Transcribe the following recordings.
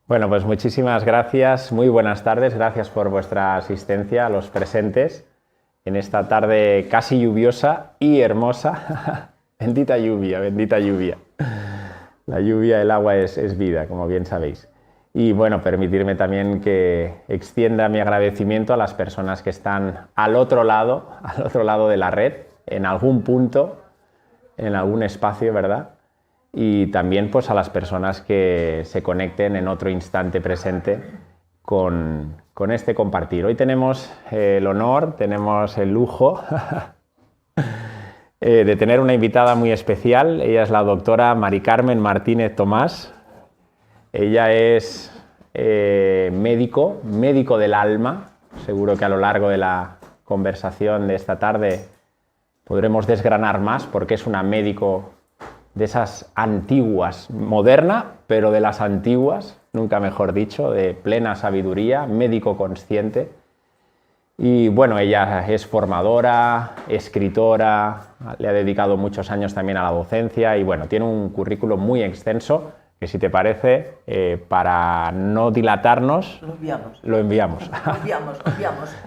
Bueno, pues muchísimas gracias, muy buenas tardes, gracias por vuestra asistencia a los presentes en esta tarde casi lluviosa y hermosa. Bendita lluvia, bendita lluvia. La lluvia, el agua es vida, como bien sabéis. Y bueno, permitirme también que extienda mi agradecimiento a las personas que están al otro lado de la red, en algún punto, en algún espacio, ¿verdad? Y también pues a las personas que se conecten en otro instante presente con este compartir. Hoy tenemos el honor, tenemos el lujo de tener una invitada muy especial. Ella es la doctora Mari Carmen Martínez Tomás. Ella es médico del alma. Seguro que a lo largo de la conversación de esta tarde podremos desgranar más, porque es una médico de esas antiguas, moderna, pero de las antiguas, nunca mejor dicho, de plena sabiduría, médico consciente. Y bueno, ella es formadora, escritora, le ha dedicado muchos años también a la docencia y bueno, tiene un currículum muy extenso que, si te parece, para no dilatarnos, lo enviamos.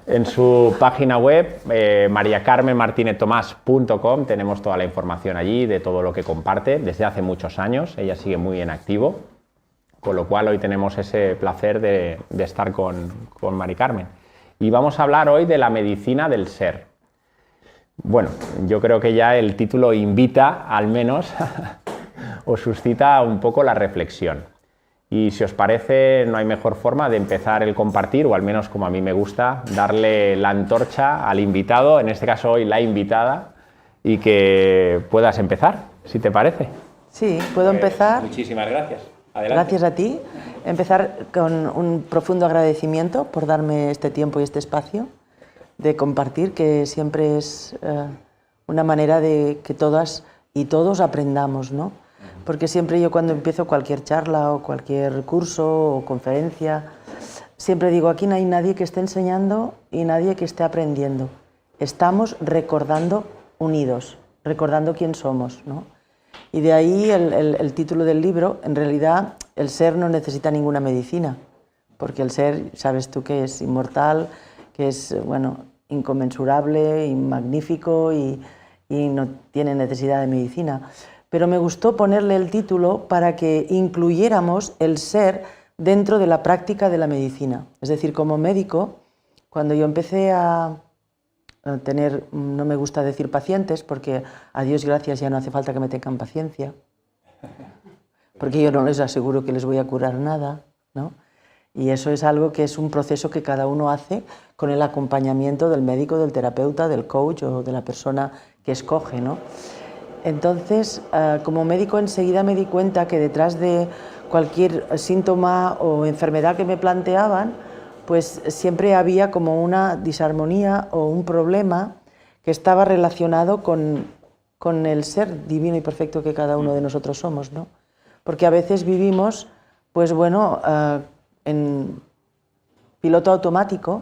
En su página web, mariacarmenmartineztomás.com, tenemos toda la información allí de todo lo que comparte desde hace muchos años. Ella sigue muy en activo, con lo cual hoy tenemos ese placer de estar con Mari Carmen. Y vamos a hablar hoy de la medicina del ser. Bueno, yo creo que ya el título invita, al menos, o suscita un poco la reflexión. Y si os parece, no hay mejor forma de empezar el compartir, o al menos como a mí me gusta, darle la antorcha al invitado, en este caso hoy la invitada, y que puedas empezar, si te parece. Sí, puedo empezar. Muchísimas gracias. Adelante. Gracias a ti. Empezar con un profundo agradecimiento por darme este tiempo y este espacio de compartir, que siempre es una manera de que todas y todos aprendamos, ¿no? Porque siempre yo, cuando empiezo cualquier charla o cualquier curso o conferencia, siempre digo, aquí no hay nadie que esté enseñando y nadie que esté aprendiendo. Estamos recordando unidos, recordando quién somos, ¿no? Y de ahí el título del libro. En realidad, el ser no necesita ninguna medicina, porque el ser, sabes tú, que es inmortal, que es, bueno, inconmensurable y magnífico y no tiene necesidad de medicina. Pero me gustó ponerle el título para que incluyéramos el ser dentro de la práctica de la medicina. Es decir, como médico, cuando yo empecé a tener, no me gusta decir pacientes, porque a Dios gracias ya no hace falta que me tengan paciencia, porque yo no les aseguro que les voy a curar nada, ¿no? Y eso es algo que es un proceso que cada uno hace con el acompañamiento del médico, del terapeuta, del coach o de la persona que escoge, ¿no? Entonces, como médico, enseguida me di cuenta que detrás de cualquier síntoma o enfermedad que me planteaban, pues siempre había como una disarmonía o un problema que estaba relacionado con el ser divino y perfecto que cada uno de nosotros somos, ¿no? Porque a veces vivimos, pues bueno, en piloto automático,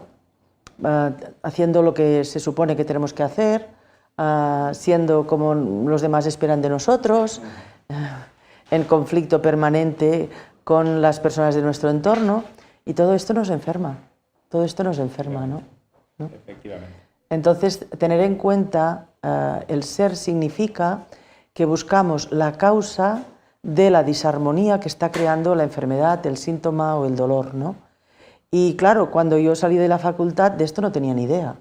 haciendo lo que se supone que tenemos que hacer, siendo como los demás esperan de nosotros, en conflicto permanente con las personas de nuestro entorno, y todo esto nos enferma, ¿no? Efectivamente. Entonces, tener en cuenta el ser significa que buscamos la causa de la disarmonía que está creando la enfermedad, el síntoma o el dolor, ¿no? Y claro, cuando yo salí de la facultad, de esto no tenía ni idea.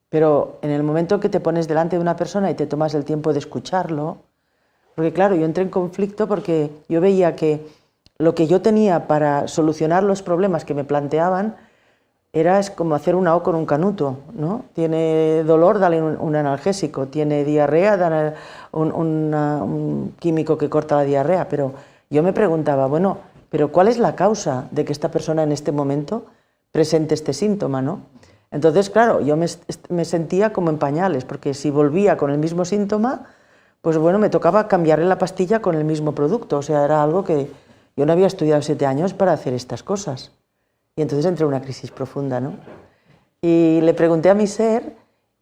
Pero en el momento que te pones delante de una persona y te tomas el tiempo de escucharlo, porque claro, yo entré en conflicto porque yo veía que lo que yo tenía para solucionar los problemas que me planteaban es como hacer una O con un canuto, ¿no? Tiene dolor, dale un analgésico, tiene diarrea, dale un químico que corta la diarrea. Pero yo me preguntaba, bueno, ¿pero cuál es la causa de que esta persona en este momento presente este síntoma, ¿no? Entonces, claro, yo me sentía como en pañales, porque si volvía con el mismo síntoma, pues bueno, me tocaba cambiarle la pastilla con el mismo producto. O sea, era algo que yo no había estudiado 7 años para hacer estas cosas. Y entonces entré en una crisis profunda, ¿no? Y le pregunté a mi ser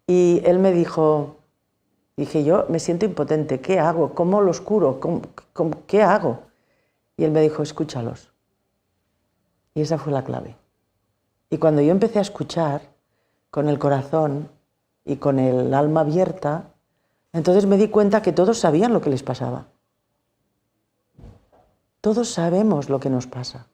y él me dijo, dije, yo me siento impotente, ¿qué hago? ¿Cómo los curo? ¿Qué hago? Y él me dijo, escúchalos. Y esa fue la clave. Y cuando yo empecé a escuchar con el corazón y con el alma abierta, entonces me di cuenta que todos sabían lo que les pasaba. Todos sabemos lo que nos pasa.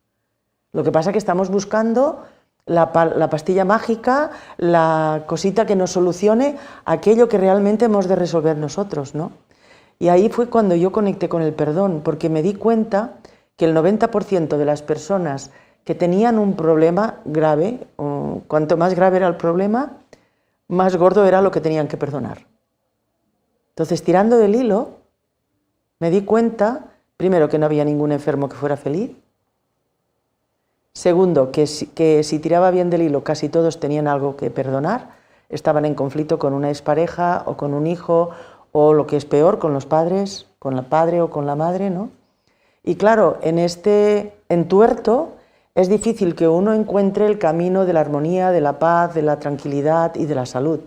Lo que pasa es que estamos buscando la pastilla mágica, la cosita que nos solucione aquello que realmente hemos de resolver nosotros, ¿no? Y ahí fue cuando yo conecté con el perdón, porque me di cuenta que el 90% de las personas que tenían un problema grave, o cuanto más grave era el problema, más gordo era lo que tenían que perdonar. Entonces, tirando del hilo, me di cuenta, primero, que no había ningún enfermo que fuera feliz. Segundo, que si tiraba bien del hilo, casi todos tenían algo que perdonar, estaban en conflicto con una expareja o con un hijo, o lo que es peor, con los padres, con el padre o con la madre, ¿no? Y claro, en este entuerto es difícil que uno encuentre el camino de la armonía, de la paz, de la tranquilidad y de la salud,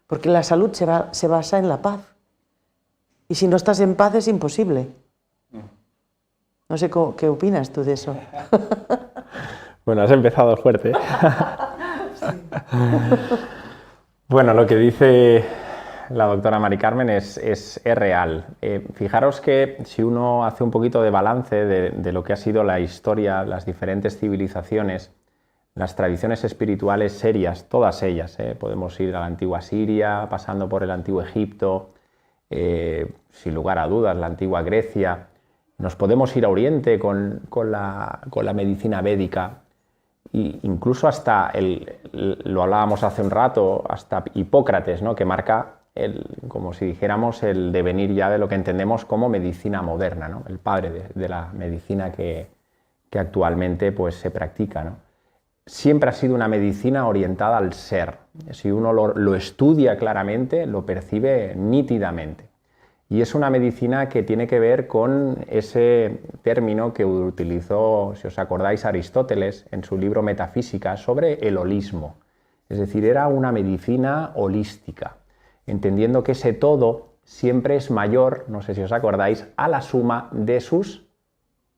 porque la salud se basa en la paz. Y si no estás en paz es imposible. No sé qué opinas tú de eso. Bueno, has empezado fuerte. Bueno, lo que dice la doctora Mari Carmen es real. Fijaros que si uno hace un poquito de balance de lo que ha sido la historia, las diferentes civilizaciones, las tradiciones espirituales serias, todas ellas, podemos ir a la antigua Siria, pasando por el antiguo Egipto, sin lugar a dudas, la antigua Grecia, nos podemos ir a Oriente con la medicina védica, e incluso hasta, lo hablábamos hace un rato, hasta Hipócrates, ¿no? Que marca, como si dijéramos, el devenir ya de lo que entendemos como medicina moderna, ¿no? El padre de la medicina que actualmente pues, se practica, ¿no? Siempre ha sido una medicina orientada al ser. Si uno lo estudia claramente, lo percibe nítidamente. Y es una medicina que tiene que ver con ese término que utilizó, si os acordáis, Aristóteles en su libro Metafísica sobre el holismo. Es decir, era una medicina holística, entendiendo que ese todo siempre es mayor, no sé si os acordáis, a la suma de sus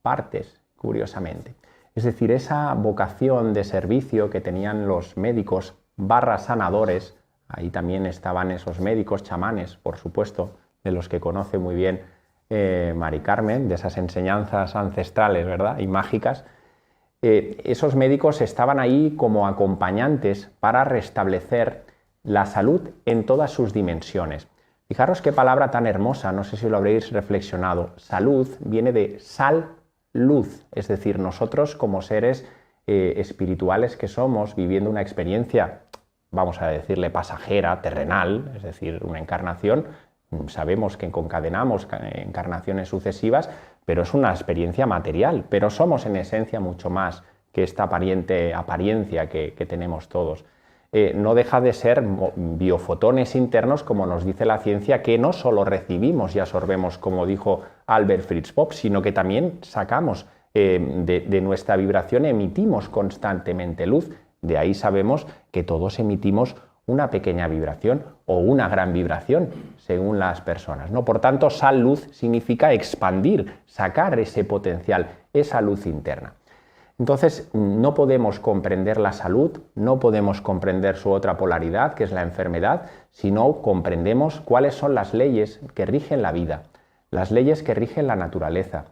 partes, curiosamente. Es decir, esa vocación de servicio que tenían los médicos / sanadores, ahí también estaban esos médicos, chamanes, por supuesto, de los que conoce muy bien Mari Carmen, de esas enseñanzas ancestrales, ¿verdad? Y mágicas. Esos médicos estaban ahí como acompañantes para restablecer la salud en todas sus dimensiones. Fijaros qué palabra tan hermosa, no sé si lo habréis reflexionado. Salud viene de sal-luz, es decir, nosotros como seres espirituales que somos, viviendo una experiencia, vamos a decirle pasajera, terrenal, es decir, una encarnación. Sabemos que concadenamos encarnaciones sucesivas, pero es una experiencia material, pero somos en esencia mucho más que esta apariencia que tenemos todos. No deja de ser biofotones internos, como nos dice la ciencia, que no solo recibimos y absorbemos, como dijo Albert Fritz Popp, sino que también sacamos de nuestra vibración, emitimos constantemente luz. De ahí sabemos que todos emitimos una pequeña vibración o una gran vibración, según las personas, ¿no? Por tanto, sal-luz significa expandir, sacar ese potencial, esa luz interna. Entonces, no podemos comprender la salud, no podemos comprender su otra polaridad, que es la enfermedad, si no comprendemos cuáles son las leyes que rigen la vida, las leyes que rigen la naturaleza.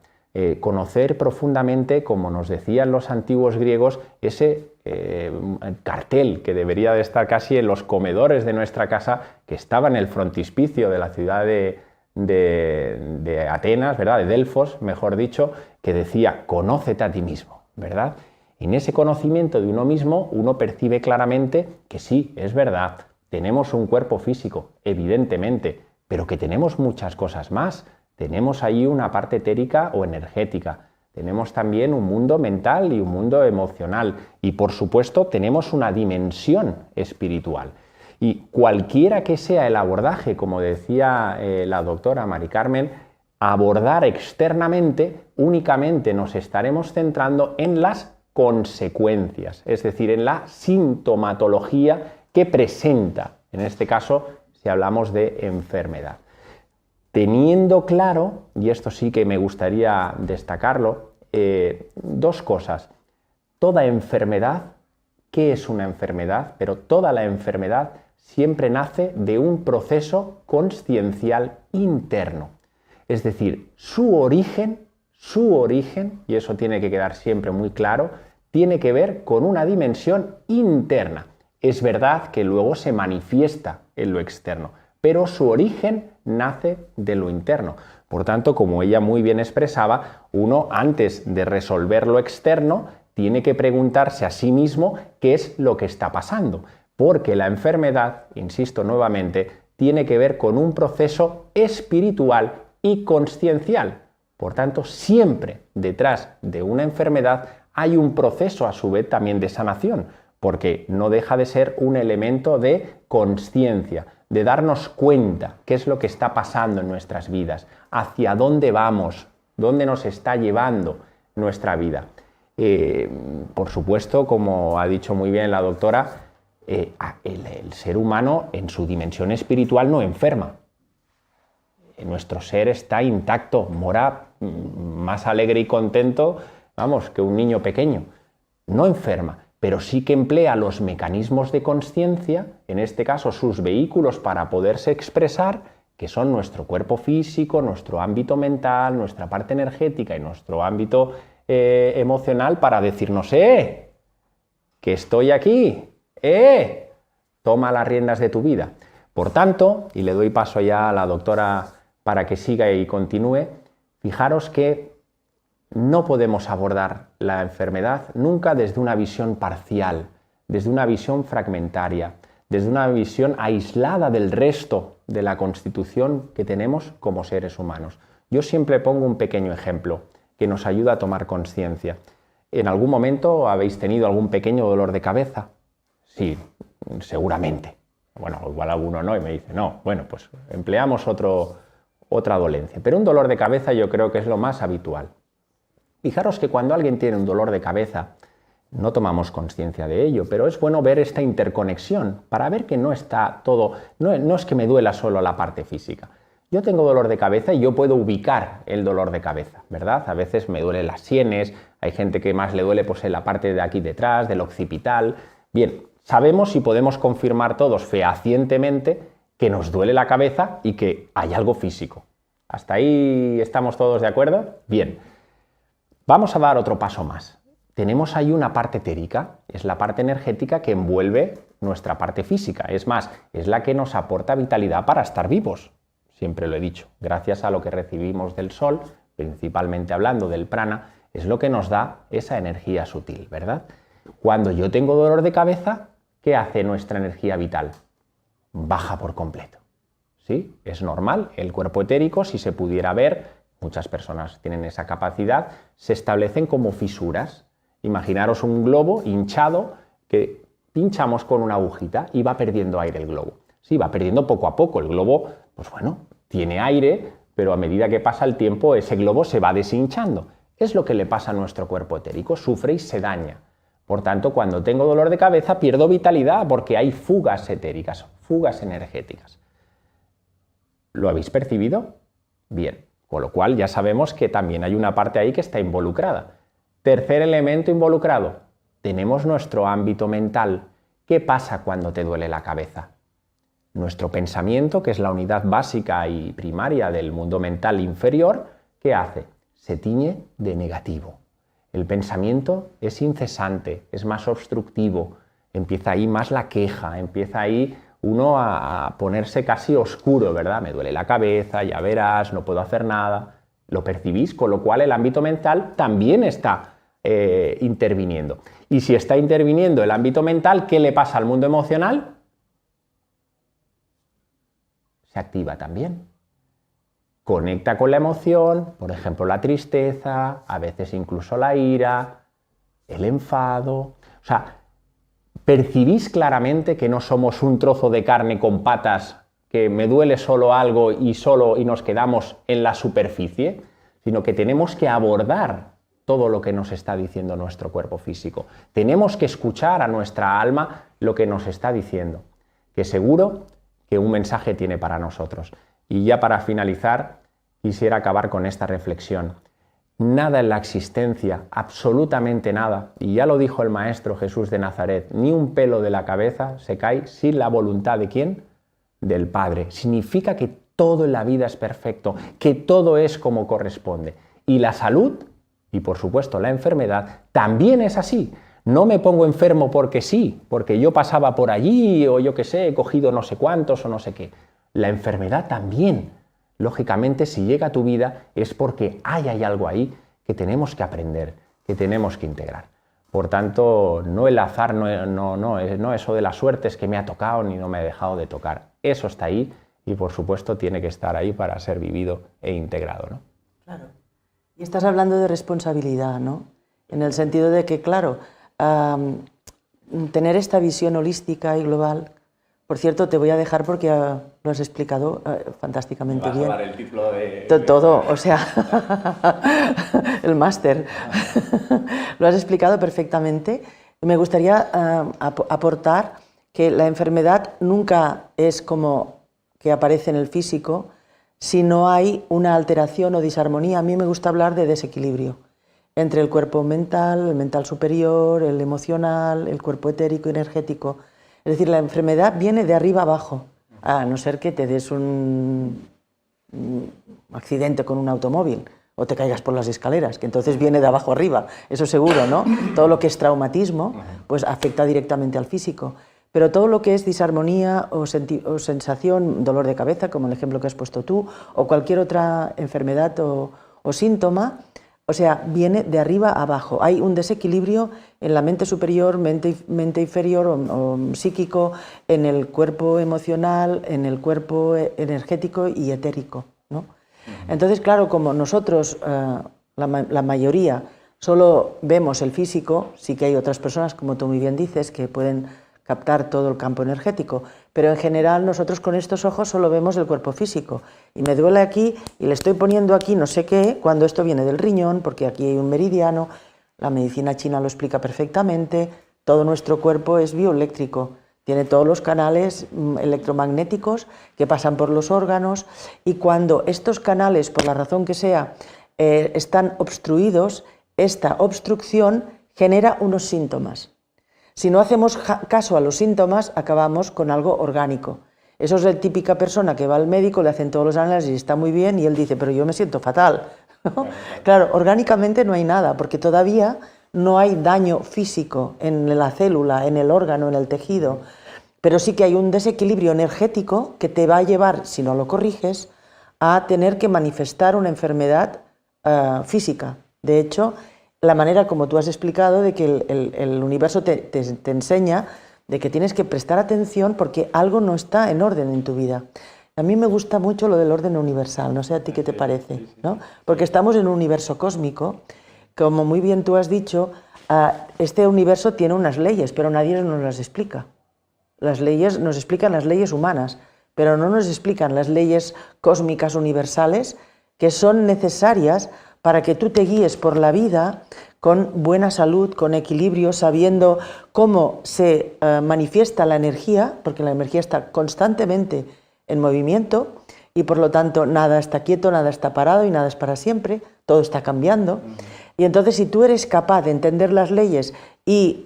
Conocer profundamente, como nos decían los antiguos griegos, ese cartel que debería de estar casi en los comedores de nuestra casa, que estaba en el frontispicio de la ciudad de Atenas, ¿verdad? De Delfos, mejor dicho, que decía, conócete a ti mismo, ¿verdad? En ese conocimiento de uno mismo, uno percibe claramente que sí, es verdad, tenemos un cuerpo físico, evidentemente, pero que tenemos muchas cosas más. Tenemos ahí una parte etérica o energética, tenemos también un mundo mental y un mundo emocional y por supuesto tenemos una dimensión espiritual. Y cualquiera que sea el abordaje, como decía la doctora Mari Carmen, abordar externamente únicamente nos estaremos centrando en las consecuencias, es decir, en la sintomatología que presenta, en este caso si hablamos de enfermedad. Teniendo claro, y esto sí que me gustaría destacarlo, dos cosas. Toda enfermedad, ¿qué es una enfermedad? Pero toda la enfermedad siempre nace de un proceso consciencial interno. Es decir, su origen, y eso tiene que quedar siempre muy claro, tiene que ver con una dimensión interna. Es verdad que luego se manifiesta en lo externo, pero su origen nace de lo interno. Por tanto, como ella muy bien expresaba, uno antes de resolver lo externo tiene que preguntarse a sí mismo qué es lo que está pasando, porque la enfermedad, insisto nuevamente, tiene que ver con un proceso espiritual y consciencial. Por tanto, siempre detrás de una enfermedad hay un proceso a su vez también de sanación, porque no deja de ser un elemento de consciencia, de darnos cuenta qué es lo que está pasando en nuestras vidas, hacia dónde vamos, dónde nos está llevando nuestra vida. Por supuesto, como ha dicho muy bien la doctora, el ser humano en su dimensión espiritual no enferma. Nuestro ser está intacto, mora más alegre y contento, vamos, que un niño pequeño. No enferma, pero sí que emplea los mecanismos de consciencia, en este caso sus vehículos para poderse expresar, que son nuestro cuerpo físico, nuestro ámbito mental, nuestra parte energética y nuestro ámbito emocional, para decirnos, que estoy aquí, toma las riendas de tu vida. Por tanto, y le doy paso ya a la doctora para que siga y continúe, fijaros que no podemos abordar la enfermedad nunca desde una visión parcial, desde una visión fragmentaria, desde una visión aislada del resto de la constitución que tenemos como seres humanos. Yo siempre pongo un pequeño ejemplo que nos ayuda a tomar conciencia. ¿En algún momento habéis tenido algún pequeño dolor de cabeza? Sí, seguramente. Bueno, igual alguno no y me dice, no, bueno, pues empleamos otra dolencia. Pero un dolor de cabeza yo creo que es lo más habitual. Fijaros que cuando alguien tiene un dolor de cabeza, no tomamos conciencia de ello, pero es bueno ver esta interconexión para ver que no está todo, no es que me duela solo la parte física. Yo tengo dolor de cabeza y yo puedo ubicar el dolor de cabeza, ¿verdad? A veces me duelen las sienes, hay gente que más le duele pues en la parte de aquí detrás, del occipital. Bien, sabemos y podemos confirmar todos fehacientemente que nos duele la cabeza y que hay algo físico. ¿Hasta ahí estamos todos de acuerdo? Bien. Vamos a dar otro paso más. Tenemos ahí una parte etérica, es la parte energética que envuelve nuestra parte física. Es más, es la que nos aporta vitalidad para estar vivos. Siempre lo he dicho, gracias a lo que recibimos del sol, principalmente hablando del prana, es lo que nos da esa energía sutil, ¿verdad? Cuando yo tengo dolor de cabeza, ¿qué hace nuestra energía vital? Baja por completo. ¿Sí? Es normal, el cuerpo etérico, si se pudiera ver, muchas personas tienen esa capacidad, se establecen como fisuras. Imaginaros un globo hinchado que pinchamos con una agujita y va perdiendo aire el globo. Sí, va perdiendo poco a poco. El globo, pues bueno, tiene aire, pero a medida que pasa el tiempo ese globo se va deshinchando. Es lo que le pasa a nuestro cuerpo etérico, sufre y se daña. Por tanto, cuando tengo dolor de cabeza pierdo vitalidad porque hay fugas etéricas, fugas energéticas. ¿Lo habéis percibido? Bien, con lo cual ya sabemos que también hay una parte ahí que está involucrada. Tercer elemento involucrado, tenemos nuestro ámbito mental. ¿Qué pasa cuando te duele la cabeza? Nuestro pensamiento, que es la unidad básica y primaria del mundo mental inferior, ¿qué hace? Se tiñe de negativo. El pensamiento es incesante, es más obstructivo, empieza ahí más la queja, empieza ahí uno a ponerse casi oscuro, ¿verdad? Me duele la cabeza, ya verás, no puedo hacer nada. Lo percibís, con lo cual el ámbito mental también está interviniendo. Y si está interviniendo el ámbito mental, ¿qué le pasa al mundo emocional? Se activa también. conecta con la emoción, por ejemplo la tristeza, a veces incluso la ira, el enfado. O sea, ¿percibís claramente que no somos un trozo de carne con patas, que me duele solo algo y nos quedamos en la superficie? Sino que tenemos que abordar todo lo que nos está diciendo nuestro cuerpo físico. Tenemos que escuchar a nuestra alma lo que nos está diciendo, que seguro que un mensaje tiene para nosotros. Y ya para finalizar, quisiera acabar con esta reflexión. Nada en la existencia, absolutamente nada, y ya lo dijo el Maestro Jesús de Nazaret, ni un pelo de la cabeza se cae sin la voluntad ¿de quién? Del Padre. Significa que todo en la vida es perfecto, que todo es como corresponde. Y la salud, y por supuesto la enfermedad, también es así. No me pongo enfermo porque sí, porque yo pasaba por allí o yo qué sé, he cogido no sé cuántos o no sé qué. La enfermedad también. Lógicamente, si llega a tu vida es porque hay algo ahí que tenemos que aprender, que tenemos que integrar. Por tanto, no el azar, no eso de la suerte es que me ha tocado ni no me ha dejado de tocar. Eso está ahí y por supuesto tiene que estar ahí para ser vivido e integrado, ¿no? Claro. Y estás hablando de responsabilidad, ¿no? En el sentido de que, claro, tener esta visión holística y global. Por cierto, te voy a dejar porque lo has explicado fantásticamente bien. Vas a dar el título de... Todo, o sea, el máster. Lo has explicado perfectamente. Me gustaría aportar que la enfermedad nunca es como que aparece en el físico si no hay una alteración o disarmonía. A mí me gusta hablar de desequilibrio entre el cuerpo mental, el mental superior, el emocional, el cuerpo etérico y energético. Es decir, la enfermedad viene de arriba abajo, a no ser que te des un accidente con un automóvil o te caigas por las escaleras, que entonces viene de abajo arriba, eso seguro, ¿no? Todo lo que es traumatismo, pues afecta directamente al físico. Pero todo lo que es disarmonía o sensación, dolor de cabeza, como el ejemplo que has puesto tú, o cualquier otra enfermedad o síntoma, o sea, viene de arriba a abajo. Hay un desequilibrio en la mente superior, mente inferior o psíquico, en el cuerpo emocional, en el cuerpo energético y etérico, ¿no? Entonces, claro, como nosotros, la mayoría, solo vemos el físico, sí que hay otras personas, como tú muy bien dices, que pueden captar todo el campo energético, pero en general nosotros con estos ojos solo vemos el cuerpo físico y me duele aquí y le estoy poniendo aquí no sé qué, cuando esto viene del riñón, porque aquí hay un meridiano, la medicina china lo explica perfectamente, todo nuestro cuerpo es bioeléctrico, tiene todos los canales electromagnéticos que pasan por los órganos y cuando estos canales, por la razón que sea, están obstruidos, esta obstrucción genera unos síntomas. Si no hacemos caso a los síntomas, acabamos con algo orgánico. Eso es la típica persona que va al médico, le hacen todos los análisis y está muy bien y él dice, pero yo me siento fatal, ¿no? Claro, orgánicamente no hay nada, porque todavía no hay daño físico en la célula, en el órgano, en el tejido, pero sí que hay un desequilibrio energético que te va a llevar, si no lo corriges, a tener que manifestar una enfermedad física. De hecho, la manera como tú has explicado de que el universo te enseña de que tienes que prestar atención porque algo no está en orden en tu vida. A mí me gusta mucho lo del orden universal, no sé a ti qué te parece, ¿no? Porque estamos en un universo cósmico, como muy bien tú has dicho, este universo tiene unas leyes, pero nadie nos las explica. Las leyes nos explican las leyes humanas, pero no nos explican las leyes cósmicas universales que son necesarias para que tú te guíes por la vida con buena salud, con equilibrio, sabiendo cómo se manifiesta la energía, porque la energía está constantemente en movimiento y por lo tanto nada está quieto, nada está parado y nada es para siempre, todo está cambiando. Y entonces si tú eres capaz de entender las leyes y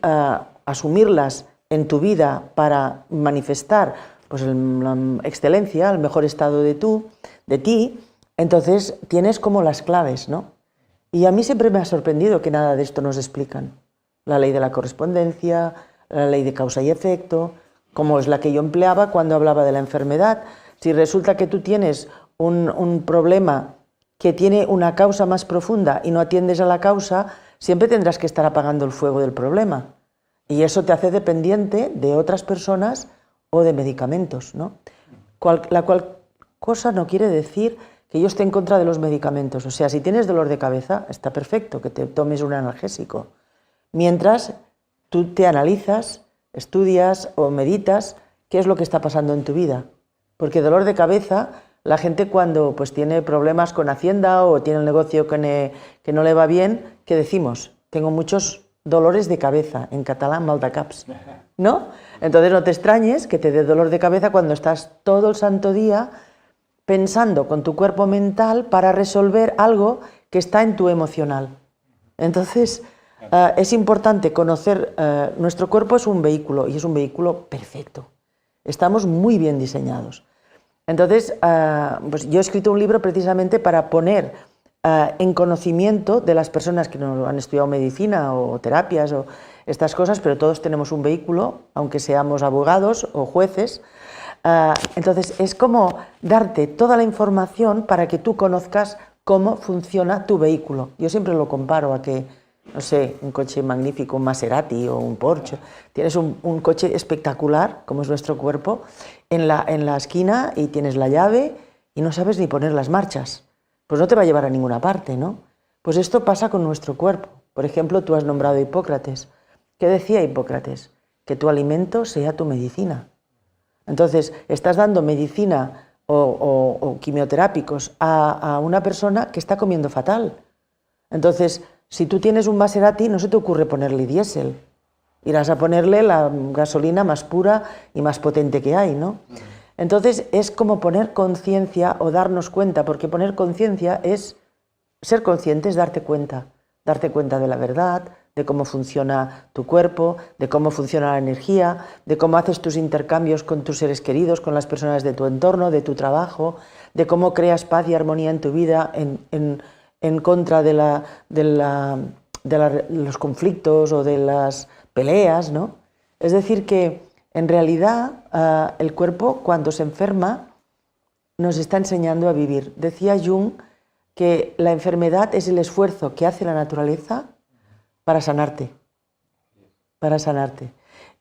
asumirlas en tu vida para manifestar pues, la excelencia, el mejor estado de ti, entonces tienes como las claves, ¿no? Y a mí siempre me ha sorprendido que nada de esto nos explican. La ley de la correspondencia, la ley de causa y efecto, como es la que yo empleaba cuando hablaba de la enfermedad. Si resulta que tú tienes un problema que tiene una causa más profunda y no atiendes a la causa, siempre tendrás que estar apagando el fuego del problema. Y eso te hace dependiente de otras personas o de medicamentos, ¿no? La cual cosa no quiere decir que yo esté en contra de los medicamentos. O sea, si tienes dolor de cabeza, está perfecto que te tomes un analgésico. Mientras tú te analizas, estudias o meditas qué es lo que está pasando en tu vida. Porque dolor de cabeza, la gente cuando pues tiene problemas con Hacienda o tiene el negocio que no le va bien, ¿qué decimos? Tengo muchos dolores de cabeza, en catalán mal de caps, ¿no? Entonces no te extrañes que te dé dolor de cabeza cuando estás todo el santo día pensando con tu cuerpo mental para resolver algo que está en tu emocional. Entonces es importante conocer, nuestro cuerpo es un vehículo y es un vehículo perfecto. Estamos muy bien diseñados. Entonces, pues yo he escrito un libro precisamente para poner en conocimiento de las personas que no han estudiado medicina o terapias o estas cosas, pero todos tenemos un vehículo, aunque seamos abogados o jueces. Entonces, es como darte toda la información para que tú conozcas cómo funciona tu vehículo. Yo siempre lo comparo a que, no sé, un coche magnífico, un Maserati o un Porsche. Tienes un coche espectacular, como es nuestro cuerpo, en la esquina y tienes la llave y no sabes ni poner las marchas. Pues no te va a llevar a ninguna parte, ¿no? Pues esto pasa con nuestro cuerpo. Por ejemplo, tú has nombrado a Hipócrates. ¿Qué decía Hipócrates? Que tu alimento sea tu medicina. Entonces, estás dando medicina o quimioterápicos a una persona que está comiendo fatal. Entonces, si tú tienes un Maserati, no se te ocurre ponerle diésel. Irás a ponerle la gasolina más pura y más potente que hay, ¿no? Entonces, es como poner conciencia o darnos cuenta, porque poner conciencia es ser consciente, es darte cuenta de la verdad, de cómo funciona tu cuerpo, de cómo funciona la energía, de cómo haces tus intercambios con tus seres queridos, con las personas de tu entorno, de tu trabajo, de cómo creas paz y armonía en tu vida en contra de los conflictos o de las peleas, ¿no? Es decir que en realidad el cuerpo cuando se enferma nos está enseñando a vivir. Decía Jung que la enfermedad es el esfuerzo que hace la naturaleza para sanarte.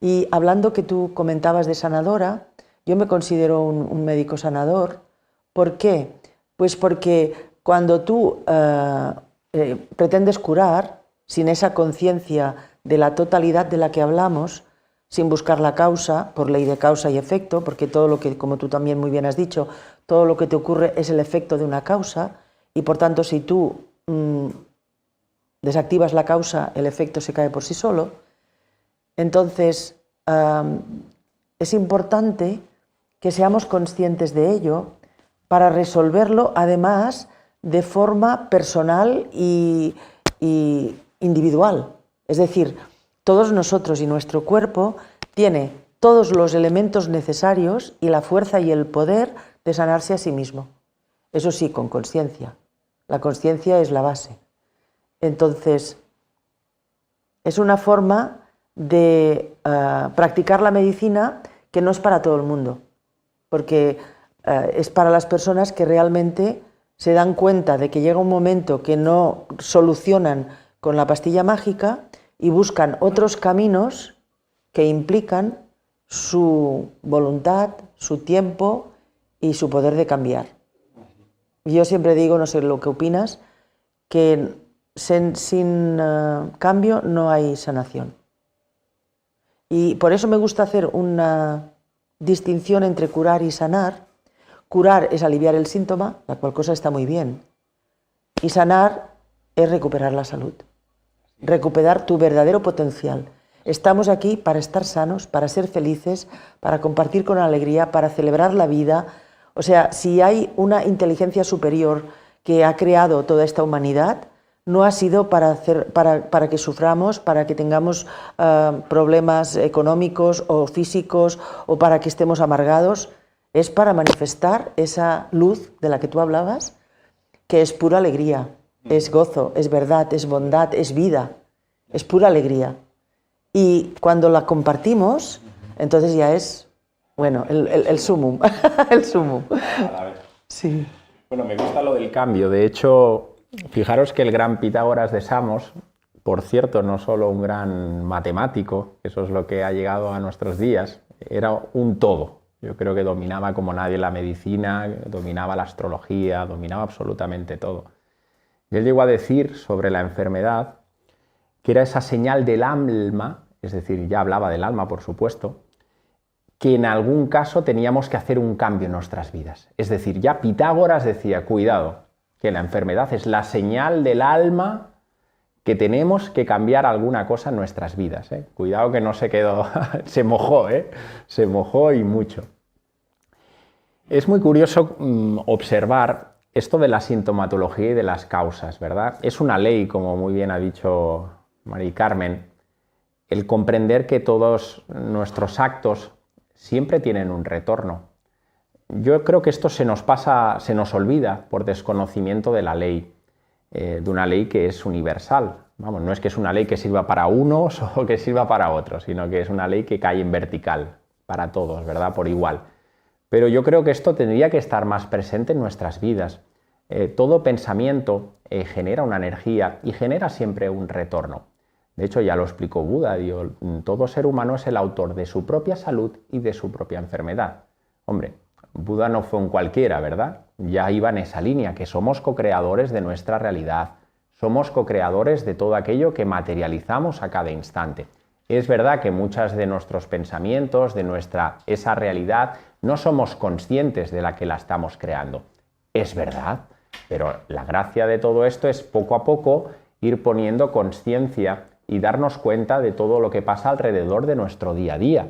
Y hablando que tú comentabas de sanadora, yo me considero un médico sanador. ¿Por qué? Pues porque cuando tú pretendes curar sin esa conciencia de la totalidad de la que hablamos, sin buscar la causa, por ley de causa y efecto, porque todo lo que, como tú también muy bien has dicho, todo lo que te ocurre es el efecto de una causa, y por tanto si tú desactivas la causa, el efecto se cae por sí solo. Entonces, es importante que seamos conscientes de ello para resolverlo, además, de forma personal y individual. Es decir, todos nosotros y nuestro cuerpo tiene todos los elementos necesarios y la fuerza y el poder de sanarse a sí mismo. Eso sí, con consciencia. La consciencia es la base. Entonces, es una forma de practicar la medicina que no es para todo el mundo, porque es para las personas que realmente se dan cuenta de que llega un momento que no solucionan con la pastilla mágica y buscan otros caminos que implican su voluntad, su tiempo y su poder de cambiar. Yo siempre digo, no sé lo que opinas, que sin cambio no hay sanación. Y por eso me gusta hacer una distinción entre curar y sanar. Curar es aliviar el síntoma, la cual cosa está muy bien. Y sanar es recuperar la salud, recuperar tu verdadero potencial. Estamos aquí para estar sanos, para ser felices, para compartir con alegría, para celebrar la vida. O sea, si hay una inteligencia superior que ha creado toda esta humanidad, no ha sido para que suframos, para que tengamos problemas económicos o físicos o para que estemos amargados. Es para manifestar esa luz de la que tú hablabas, que es pura alegría, es gozo, es verdad, es bondad, es vida, es pura alegría. Y cuando la compartimos, entonces ya es, bueno, el sumum, el sumum. Sí. Bueno, me gusta lo del cambio. De hecho, fijaros que el gran Pitágoras de Samos, por cierto, no solo un gran matemático, eso es lo que ha llegado a nuestros días, era un todo. Yo creo que dominaba como nadie la medicina, dominaba la astrología, dominaba absolutamente todo. Y él llegó a decir sobre la enfermedad que era esa señal del alma, es decir, ya hablaba del alma, por supuesto, que en algún caso teníamos que hacer un cambio en nuestras vidas. Es decir, ya Pitágoras decía, cuidado, que la enfermedad es la señal del alma que tenemos que cambiar alguna cosa en nuestras vidas. Cuidado que no se quedó, se mojó, se mojó y mucho. Es muy curioso observar esto de la sintomatología y de las causas, ¿verdad? Es una ley, como muy bien ha dicho Mari Carmen, el comprender que todos nuestros actos siempre tienen un retorno. Yo creo que esto se nos pasa, se nos olvida por desconocimiento de la ley, de una ley que es universal. Vamos, no es que es una ley que sirva para unos o que sirva para otros, sino que es una ley que cae en vertical para todos, ¿verdad? Por igual. Pero yo creo que esto tendría que estar más presente en nuestras vidas. Todo pensamiento genera una energía y genera siempre un retorno. De hecho, ya lo explicó Buda, todo ser humano es el autor de su propia salud y de su propia enfermedad. Hombre, Buda no fue un cualquiera, ¿verdad? Ya iba en esa línea, que somos co-creadores de nuestra realidad, somos co-creadores de todo aquello que materializamos a cada instante. Es verdad que muchos de nuestros pensamientos, de esa realidad, no somos conscientes de la que la estamos creando. Es verdad, pero la gracia de todo esto es poco a poco ir poniendo conciencia y darnos cuenta de todo lo que pasa alrededor de nuestro día a día.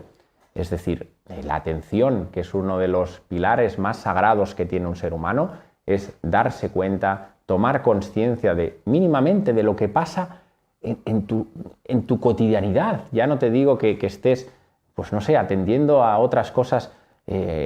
Es decir, la atención, que es uno de los pilares más sagrados que tiene un ser humano, es darse cuenta, tomar conciencia mínimamente de lo que pasa en tu cotidianidad. Ya no te digo que estés, pues no sé, atendiendo a otras cosas,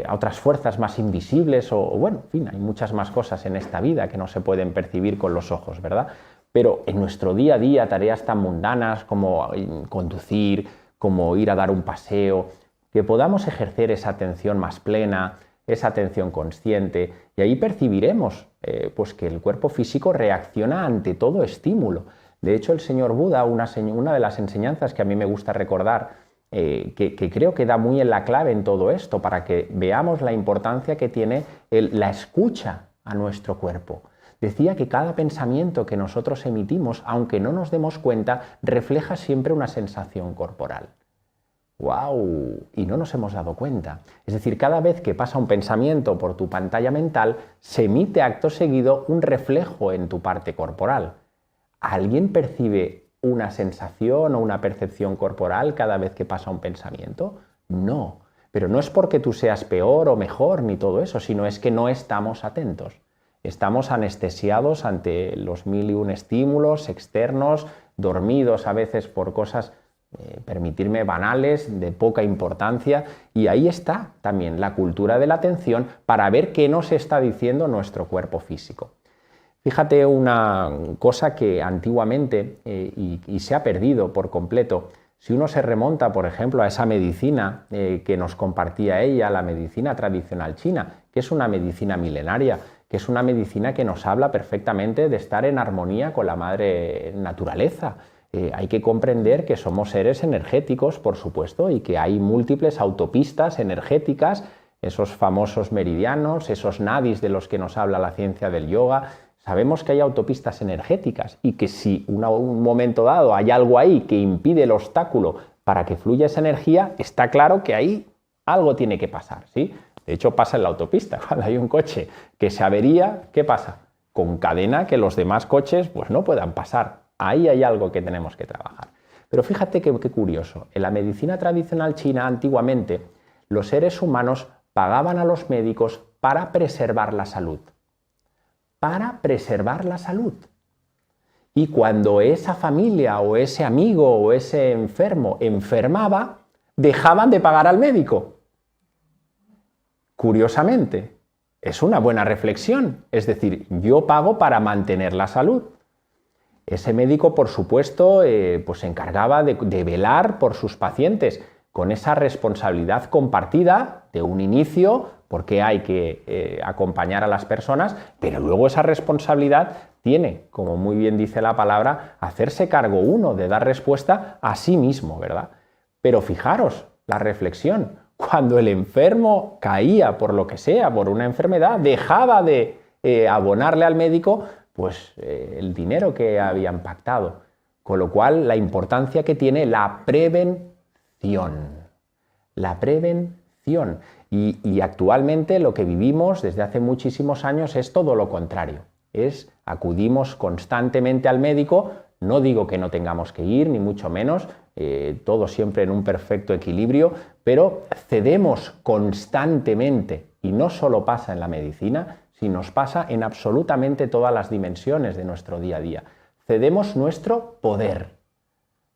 a otras fuerzas más invisibles bueno, en fin, hay muchas más cosas en esta vida que no se pueden percibir con los ojos, ¿verdad? Pero en nuestro día a día, tareas tan mundanas como conducir, como ir a dar un paseo, que podamos ejercer esa atención más plena, esa atención consciente, y ahí percibiremos pues que el cuerpo físico reacciona ante todo estímulo. De hecho, el señor Buda, una de las enseñanzas que a mí me gusta recordar, que creo que da muy en la clave en todo esto, para que veamos la importancia que tiene la escucha a nuestro cuerpo. Decía que cada pensamiento que nosotros emitimos, aunque no nos demos cuenta, refleja siempre una sensación corporal. ¡Wow! Y no nos hemos dado cuenta. Es decir, cada vez que pasa un pensamiento por tu pantalla mental, se emite acto seguido un reflejo en tu parte corporal. ¿Alguien percibe una sensación o una percepción corporal cada vez que pasa un pensamiento? No. Pero no es porque tú seas peor o mejor ni todo eso, sino es que no estamos atentos. Estamos anestesiados ante los 1001 estímulos externos, dormidos a veces por cosas, permitirme, banales, de poca importancia, y ahí está también la cultura de la atención para ver qué nos está diciendo nuestro cuerpo físico. Fíjate una cosa que antiguamente y se ha perdido por completo. Si uno se remonta, por ejemplo, a esa medicina que nos compartía ella, la medicina tradicional china, que es una medicina milenaria, que es una medicina que nos habla perfectamente de estar en armonía con la madre naturaleza. Hay que comprender que somos seres energéticos, por supuesto, y que hay múltiples autopistas energéticas, esos famosos meridianos, esos nadis de los que nos habla la ciencia del yoga. Sabemos que hay autopistas energéticas y que si en un momento dado hay algo ahí que impide el obstáculo para que fluya esa energía, está claro que ahí algo tiene que pasar, ¿sí? De hecho, pasa en la autopista. Cuando hay un coche que se avería, ¿qué pasa? Concadena que los demás coches pues, no puedan pasar. Ahí hay algo que tenemos que trabajar. Pero fíjate qué curioso. En la medicina tradicional china, antiguamente, los seres humanos pagaban a los médicos para preservar la salud. Para preservar la salud. Y cuando esa familia o ese amigo o ese enfermo enfermaba, dejaban de pagar al médico. Curiosamente, es una buena reflexión. Es decir, yo pago para mantener la salud. Ese médico, por supuesto, pues se encargaba de velar por sus pacientes con esa responsabilidad compartida de un inicio, porque hay que acompañar a las personas, pero luego esa responsabilidad tiene, como muy bien dice la palabra, hacerse cargo uno de dar respuesta a sí mismo, ¿verdad? Pero fijaros la reflexión, Cuando el enfermo caía por lo que sea, por una enfermedad, dejaba de abonarle al médico pues el dinero que habían pactado. Con lo cual, la importancia que tiene la prevención. La prevención. Y actualmente lo que vivimos desde hace muchísimos años es todo lo contrario. Acudimos constantemente al médico, no digo que no tengamos que ir, ni mucho menos, todo siempre en un perfecto equilibrio, pero cedemos constantemente, y no solo pasa en la medicina, sino nos pasa en absolutamente todas las dimensiones de nuestro día a día. Cedemos nuestro poder,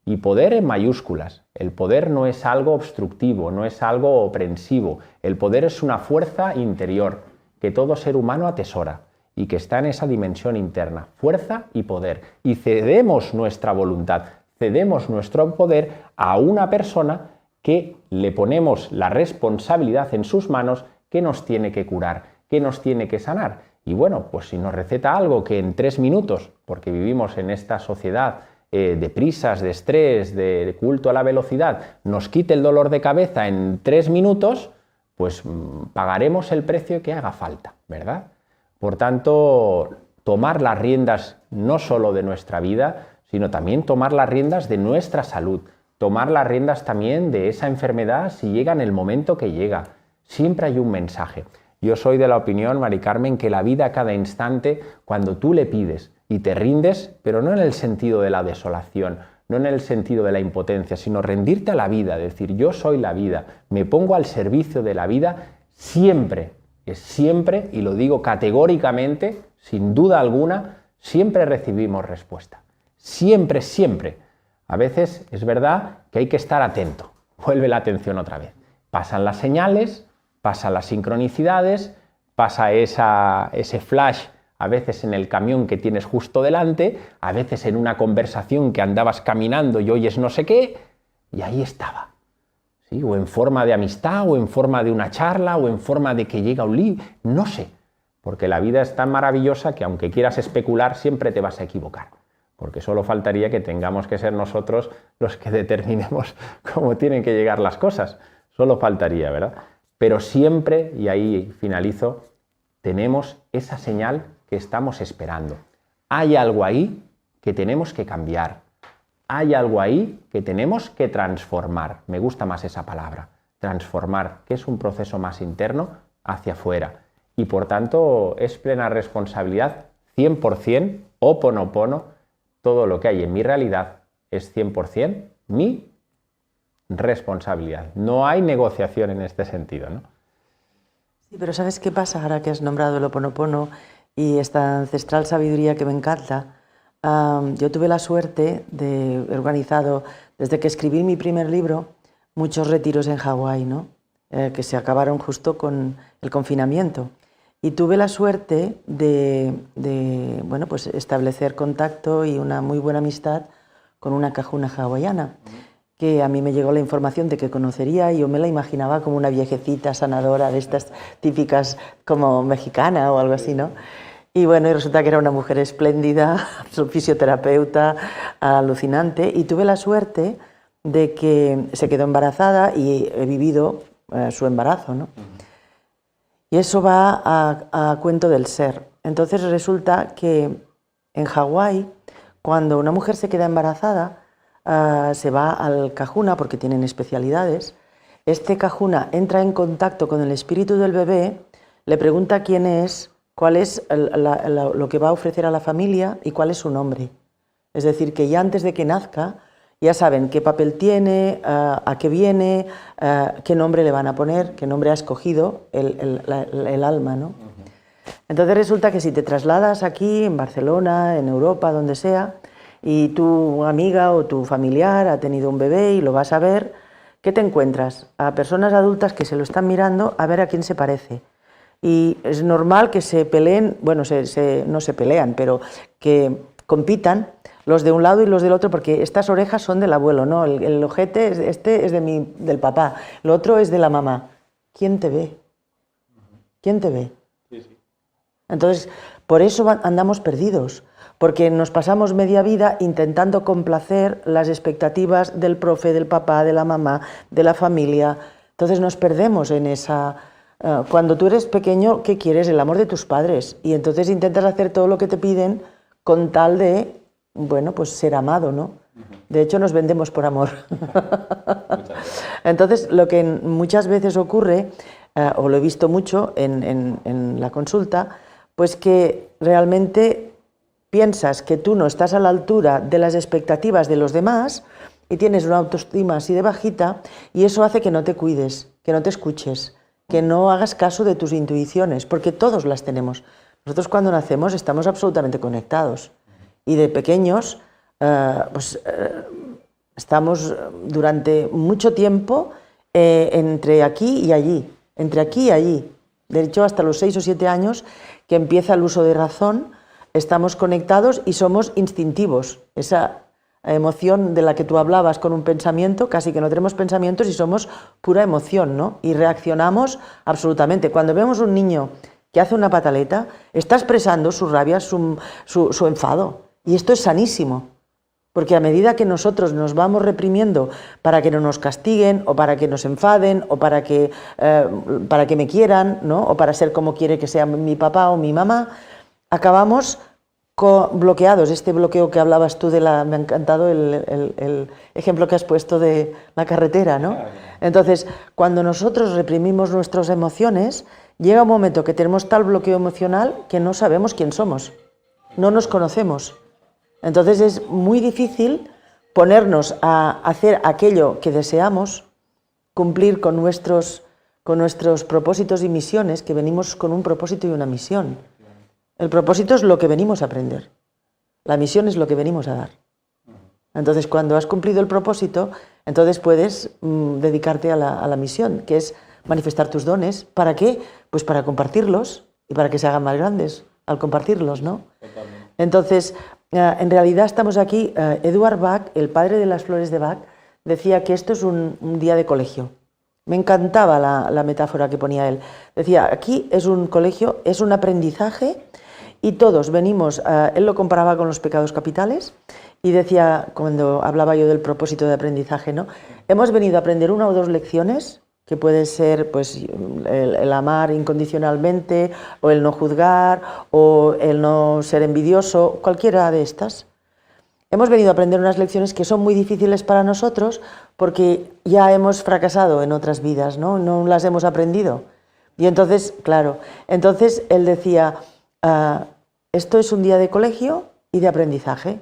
y poder en mayúsculas. El poder no es algo obstructivo, no es algo opresivo. El poder es una fuerza interior que todo ser humano atesora y que está en esa dimensión interna, fuerza y poder. Y cedemos nuestra voluntad, cedemos nuestro poder a una persona que le ponemos la responsabilidad en sus manos, que nos tiene que curar, que nos tiene que sanar. Y bueno, pues si nos receta algo que en 3 minutos, porque vivimos en esta sociedad de prisas, de estrés, de culto a la velocidad, nos quite el dolor de cabeza en 3 minutos, pues pagaremos el precio que haga falta, ¿verdad? Por tanto, tomar las riendas no solo de nuestra vida, sino también tomar las riendas de nuestra salud, tomar las riendas también de esa enfermedad si llega en el momento que llega. Siempre hay un mensaje. Yo soy de la opinión, Mari Carmen, que la vida a cada instante, cuando tú le pides y te rindes, pero no en el sentido de la desolación, no en el sentido de la impotencia, sino rendirte a la vida, decir yo soy la vida, me pongo al servicio de la vida, siempre, es siempre, y lo digo categóricamente, sin duda alguna, siempre recibimos respuesta. Siempre, siempre. A veces es verdad que hay que estar atento. Vuelve la atención otra vez. Pasan las señales, pasan las sincronicidades, pasa ese flash a veces en el camión que tienes justo delante, a veces en una conversación que andabas caminando y oyes no sé qué, y ahí estaba. ¿Sí? O en forma de amistad, o en forma de una charla, o en forma de que llega un libro, no sé. Porque la vida es tan maravillosa que aunque quieras especular, siempre te vas a equivocar. Porque solo faltaría que tengamos que ser nosotros los que determinemos cómo tienen que llegar las cosas. Solo faltaría, ¿verdad? Pero siempre, y ahí finalizo, tenemos esa señal que estamos esperando. Hay algo ahí que tenemos que cambiar. Hay algo ahí que tenemos que transformar. Me gusta más esa palabra, transformar, que es un proceso más interno hacia afuera. Y por tanto es plena responsabilidad, 100%, Ho'oponopono, todo lo que hay en mi realidad es 100% mi responsabilidad. No hay negociación en este sentido, ¿no? Sí, pero ¿sabes qué pasa ahora que has nombrado el Ho'oponopono y esta ancestral sabiduría que me encanta? Yo tuve la suerte de haber organizado, desde que escribí mi primer libro, muchos retiros en Hawái, ¿no? Que se acabaron justo con el confinamiento. Y tuve la suerte de bueno, pues establecer contacto y una muy buena amistad con una cajuna hawaiana, que a mí me llegó la información de que conocería y yo me la imaginaba como una viejecita sanadora de estas típicas como mexicana o algo así, ¿no? Y bueno, y resulta que era una mujer espléndida, fisioterapeuta, alucinante, y tuve la suerte de que se quedó embarazada y he vivido su embarazo, ¿no? Y eso va a cuento del ser. Entonces resulta que en Hawái, cuando una mujer se queda embarazada, se va al Kahuna porque tienen especialidades. Este Kahuna entra en contacto con el espíritu del bebé, le pregunta quién es, cuál es lo que va a ofrecer a la familia y cuál es su nombre. Es decir, que ya antes de que nazca ya saben qué papel tiene, a qué viene, qué nombre le van a poner, qué nombre ha escogido el alma, ¿no? Entonces resulta que si te trasladas aquí, en Barcelona, en Europa, donde sea, y tu amiga o tu familiar ha tenido un bebé y lo vas a ver, ¿qué te encuentras? A personas adultas que se lo están mirando a ver a quién se parece. Y es normal que se peleen, bueno, no se pelean, pero que compitan los de un lado y los del otro, porque estas orejas son del abuelo, ¿no? El ojete, este es del papá, el otro es de la mamá. ¿Quién te ve? ¿Quién te ve? Sí, sí. Entonces, por eso andamos perdidos, porque nos pasamos media vida intentando complacer las expectativas del profe, del papá, de la mamá, de la familia, Entonces nos perdemos en esa... cuando tú eres pequeño, ¿qué quieres? El amor de tus padres. Y entonces intentas hacer todo lo que te piden con tal de, bueno, pues ser amado, ¿no? De hecho, nos vendemos por amor. Entonces, lo que muchas veces ocurre, o lo he visto mucho en la consulta, pues que realmente piensas que tú no estás a la altura de las expectativas de los demás y tienes una autoestima así de bajita y eso hace que no te cuides, que no te escuches, que no hagas caso de tus intuiciones, porque todos las tenemos. Nosotros cuando nacemos estamos absolutamente conectados y de pequeños estamos durante mucho tiempo entre aquí y allí, entre aquí y allí. De hecho, hasta los 6 o 7 años que empieza el uso de razón, estamos conectados y somos instintivos. Esa emoción de la que tú hablabas con un pensamiento, casi que no tenemos pensamientos y somos pura emoción, ¿no? Y reaccionamos absolutamente. Cuando vemos un niño que hace una pataleta, está expresando su rabia, su enfado. Y esto es sanísimo, porque a medida que nosotros nos vamos reprimiendo para que no nos castiguen, o para que nos enfaden, o para que me quieran, ¿no? O para ser como quiere que sea mi papá o mi mamá, acabamos bloqueados. Este bloqueo que hablabas tú me ha encantado el ejemplo que has puesto de la carretera, ¿no? Entonces, cuando nosotros reprimimos nuestras emociones, llega un momento que tenemos tal bloqueo emocional que no sabemos quién somos, no nos conocemos. Entonces es muy difícil ponernos a hacer aquello que deseamos, cumplir con nuestros propósitos y misiones, que venimos con un propósito y una misión. El propósito es lo que venimos a aprender, la misión es lo que venimos a dar. Entonces, cuando has cumplido el propósito, entonces puedes dedicarte a la misión, que es manifestar tus dones. ¿Para qué? Pues para compartirlos y para que se hagan más grandes al compartirlos, ¿no? Totalmente. Entonces, en realidad estamos aquí, Eduard Bach, el padre de las flores de Bach, decía que esto es un día de colegio. Me encantaba la metáfora que ponía él. Decía, aquí es un colegio, es un aprendizaje y todos venimos, él lo comparaba con los pecados capitales y decía, cuando hablaba yo del propósito de aprendizaje, ¿no? Hemos venido a aprender 1 o 2 lecciones, que puede ser pues, el amar incondicionalmente, o el no juzgar, o el no ser envidioso, cualquiera de estas. Hemos venido a aprender unas lecciones que son muy difíciles para nosotros porque ya hemos fracasado en otras vidas, ¿no? No las hemos aprendido. Y entonces, claro, entonces él decía, esto es un día de colegio y de aprendizaje.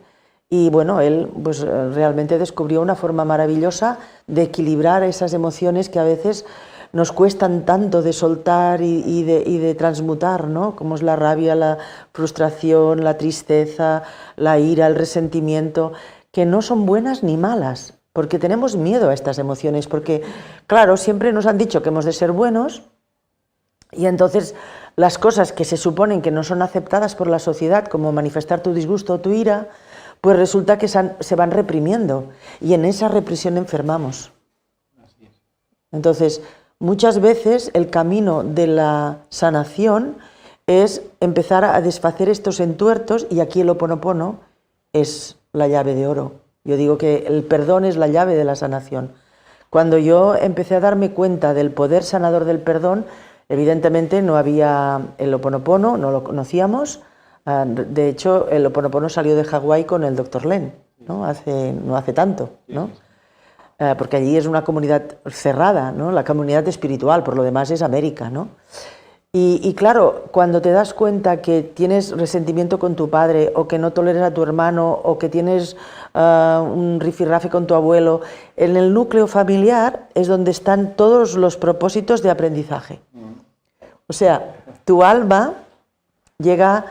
Y bueno, él pues, realmente descubrió una forma maravillosa de equilibrar esas emociones que a veces nos cuestan tanto de soltar y de transmutar, ¿no? Como es la rabia, la frustración, la tristeza, la ira, el resentimiento, que no son buenas ni malas, porque tenemos miedo a estas emociones, porque, claro, siempre nos han dicho que hemos de ser buenos y entonces las cosas que se suponen que no son aceptadas por la sociedad, como manifestar tu disgusto o tu ira, pues resulta que se van reprimiendo y en esa represión enfermamos. Entonces, muchas veces el camino de la sanación es empezar a desfacer estos entuertos y aquí el Ho'oponopono es la llave de oro. Yo digo que el perdón es la llave de la sanación. Cuando yo empecé a darme cuenta del poder sanador del perdón, evidentemente no había el Ho'oponopono, no lo conocíamos. De hecho, el Ho'oponopono salió de Hawái con el Dr. Len, ¿no? No hace tanto, ¿no? Porque allí es una comunidad cerrada, ¿no? La comunidad espiritual, por lo demás es América, ¿no? Y claro, cuando te das cuenta que tienes resentimiento con tu padre, o que no toleras a tu hermano, o que tienes un rifirrafe con tu abuelo, en el núcleo familiar es donde están todos los propósitos de aprendizaje. O sea, tu alma llega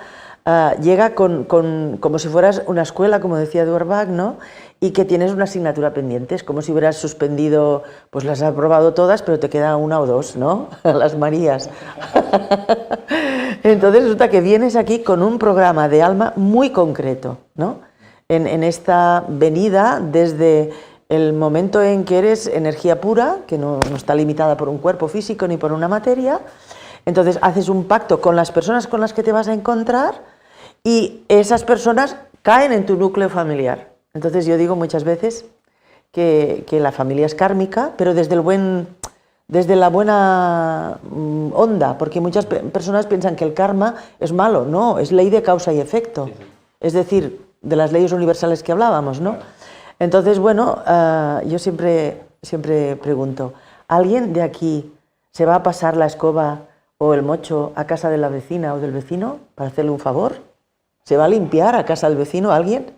como si fueras una escuela, como decía Eduard Bach, ¿no? Y que tienes una asignatura pendiente, es como si hubieras suspendido, pues las has aprobado todas, pero te queda 1 o 2, ¿no? Las Marías. Entonces resulta que vienes aquí con un programa de alma muy concreto, ¿no? En esta venida desde el momento en que eres energía pura, que no está limitada por un cuerpo físico ni por una materia. Entonces haces un pacto con las personas con las que te vas a encontrar y esas personas caen en tu núcleo familiar. Entonces yo digo muchas veces que la familia es kármica, pero desde el buen desde la buena onda, porque muchas personas piensan que el karma es malo. No, es ley de causa y efecto. Es decir, de las leyes universales que hablábamos, ¿no? Entonces, bueno, yo siempre pregunto, ¿alguien de aquí se va a pasar la escoba o el mocho a casa de la vecina o del vecino para hacerle un favor? ¿Se va a limpiar a casa del vecino alguien?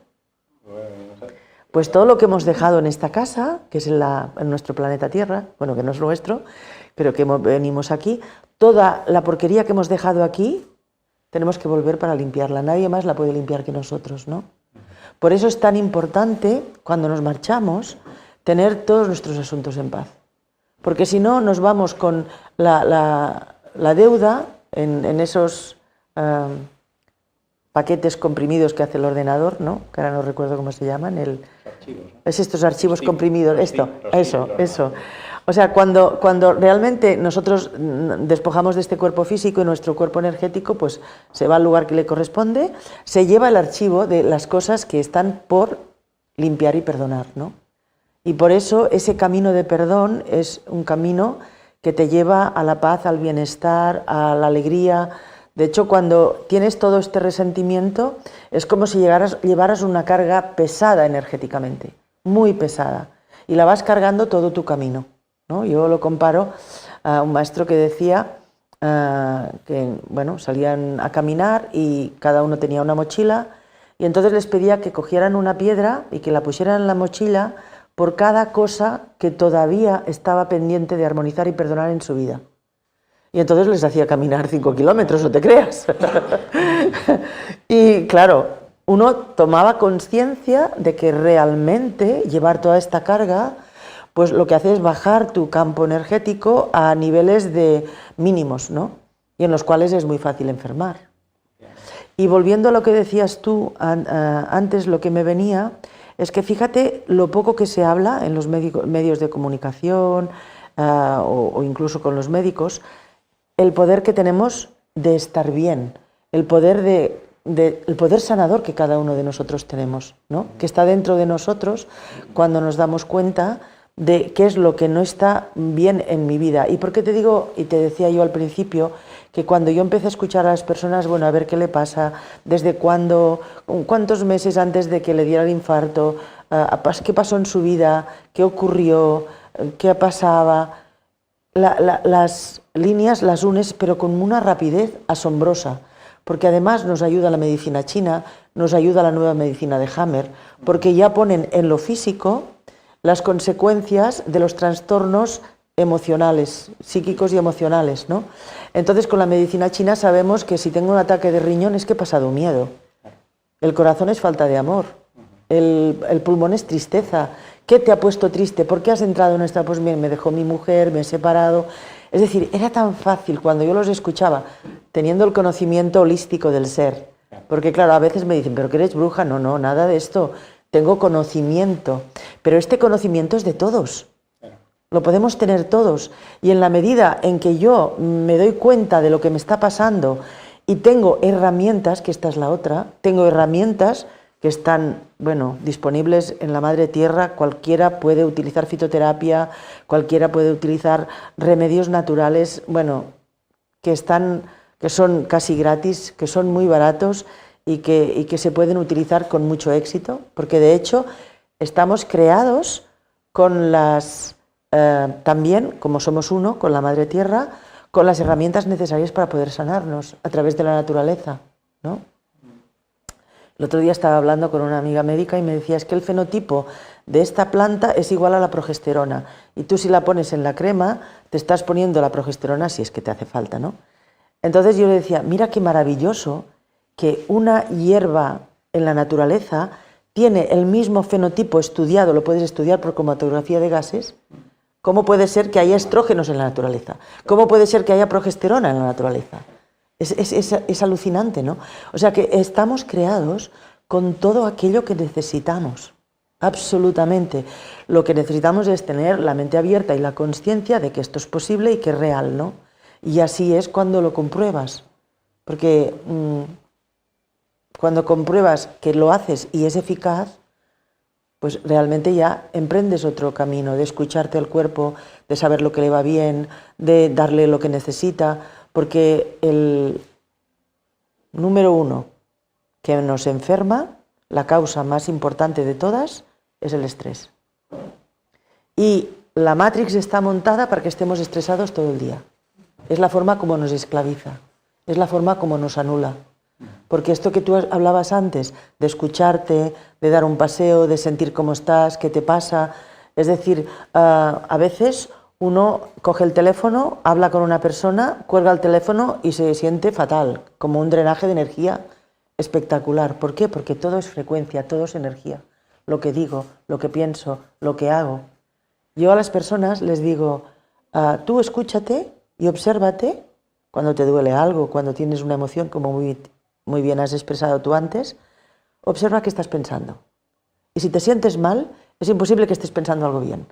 Pues todo lo que hemos dejado en esta casa, que es en nuestro planeta Tierra, bueno, que no es nuestro, pero que venimos aquí, toda la porquería que hemos dejado aquí, tenemos que volver para limpiarla. Nadie más la puede limpiar que nosotros, ¿no? Por eso es tan importante, cuando nos marchamos, tener todos nuestros asuntos en paz. Porque si no, nos vamos con la deuda en esos paquetes comprimidos que hace el ordenador, ¿no? Que ahora no recuerdo cómo se llaman. Es estos archivos comprimidos, eso. O sea, cuando realmente nosotros despojamos de este cuerpo físico y nuestro cuerpo energético, pues se va al lugar que le corresponde, se lleva el archivo de las cosas que están por limpiar y perdonar, ¿no? Y por eso ese camino de perdón es un camino que te lleva a la paz, al bienestar, a la alegría. De hecho, cuando tienes todo este resentimiento, es como si llevaras una carga pesada energéticamente, muy pesada, y la vas cargando todo tu camino, ¿no? Yo lo comparo a un maestro que decía que, bueno, salían a caminar y cada uno tenía una mochila, y entonces les pedía que cogieran una piedra y que la pusieran en la mochila por cada cosa que todavía estaba pendiente de armonizar y perdonar en su vida. Y entonces les hacía caminar 5 kilómetros, no te creas. Y claro, uno tomaba conciencia de que realmente llevar toda esta carga, pues lo que hace es bajar tu campo energético a niveles de mínimos, ¿no? Y en los cuales es muy fácil enfermar. Y volviendo a lo que decías tú antes, lo que me venía es que fíjate lo poco que se habla en los medios de comunicación o incluso con los médicos, el poder que tenemos de estar bien, el poder el poder sanador que cada uno de nosotros tenemos, ¿no? Que está dentro de nosotros cuando nos damos cuenta de qué es lo que no está bien en mi vida. ¿Y por qué te digo, y te decía yo al principio, que cuando yo empecé a escuchar a las personas, bueno, a ver qué le pasa, desde cuándo, cuántos meses antes de que le diera el infarto, qué pasó en su vida, qué ocurrió, qué pasaba, las líneas las unes, pero con una rapidez asombrosa, porque además nos ayuda la medicina china, nos ayuda la nueva medicina de Hammer, porque ya ponen en lo físico las consecuencias de los trastornos emocionales, psíquicos y emocionales, ¿no? Entonces, con la medicina china sabemos que si tengo un ataque de riñón es que he pasado miedo, el corazón es falta de amor, el pulmón es tristeza. ¿Qué te ha puesto triste? ¿Por qué has entrado en esta? Pues bien, me dejó mi mujer, me he separado. Es decir, era tan fácil cuando yo los escuchaba, teniendo el conocimiento holístico del ser. Porque claro, a veces me dicen, ¿pero que eres bruja? No, no, nada de esto. Tengo conocimiento, pero este conocimiento es de todos. Lo podemos tener todos. Y en la medida en que yo me doy cuenta de lo que me está pasando y tengo herramientas, que esta es la otra, tengo herramientas que están, bueno, disponibles en la Madre Tierra, cualquiera puede utilizar fitoterapia, cualquiera puede utilizar remedios naturales, bueno, que son casi gratis, que son muy baratos y que se pueden utilizar con mucho éxito, porque de hecho estamos creados con también, como somos uno, con la Madre Tierra, con las herramientas necesarias para poder sanarnos a través de la naturaleza, ¿no? El otro día estaba hablando con una amiga médica y me decía, es que el fenotipo de esta planta es igual a la progesterona, y tú si la pones en la crema, te estás poniendo la progesterona si es que te hace falta, ¿no? Entonces yo le decía, mira qué maravilloso que una hierba en la naturaleza tiene el mismo fenotipo estudiado, lo puedes estudiar por cromatografía de gases. ¿Cómo puede ser que haya estrógenos en la naturaleza? ¿Cómo puede ser que haya progesterona en la naturaleza? Es alucinante, ¿no? O sea que estamos creados con todo aquello que necesitamos, absolutamente. Lo que necesitamos es tener la mente abierta y la consciencia de que esto es posible y que es real, ¿no? Y así es cuando lo compruebas, porque cuando compruebas que lo haces y es eficaz, pues realmente ya emprendes otro camino de escucharte al cuerpo, de saber lo que le va bien, de darle lo que necesita, porque el número uno que nos enferma, la causa más importante de todas, es el estrés. Y la Matrix está montada para que estemos estresados todo el día. Es la forma como nos esclaviza, es la forma como nos anula. Porque esto que tú hablabas antes, de escucharte, de dar un paseo, de sentir cómo estás, qué te pasa, es decir, a veces uno coge el teléfono, habla con una persona, cuelga el teléfono y se siente fatal, como un drenaje de energía espectacular. ¿Por qué? Porque todo es frecuencia, todo es energía. Lo que digo, lo que pienso, lo que hago. Yo a las personas les digo, tú escúchate y obsérvate cuando te duele algo, cuando tienes una emoción, como muy bien has expresado tú antes, observa qué estás pensando. Y si te sientes mal, es imposible que estés pensando algo bien.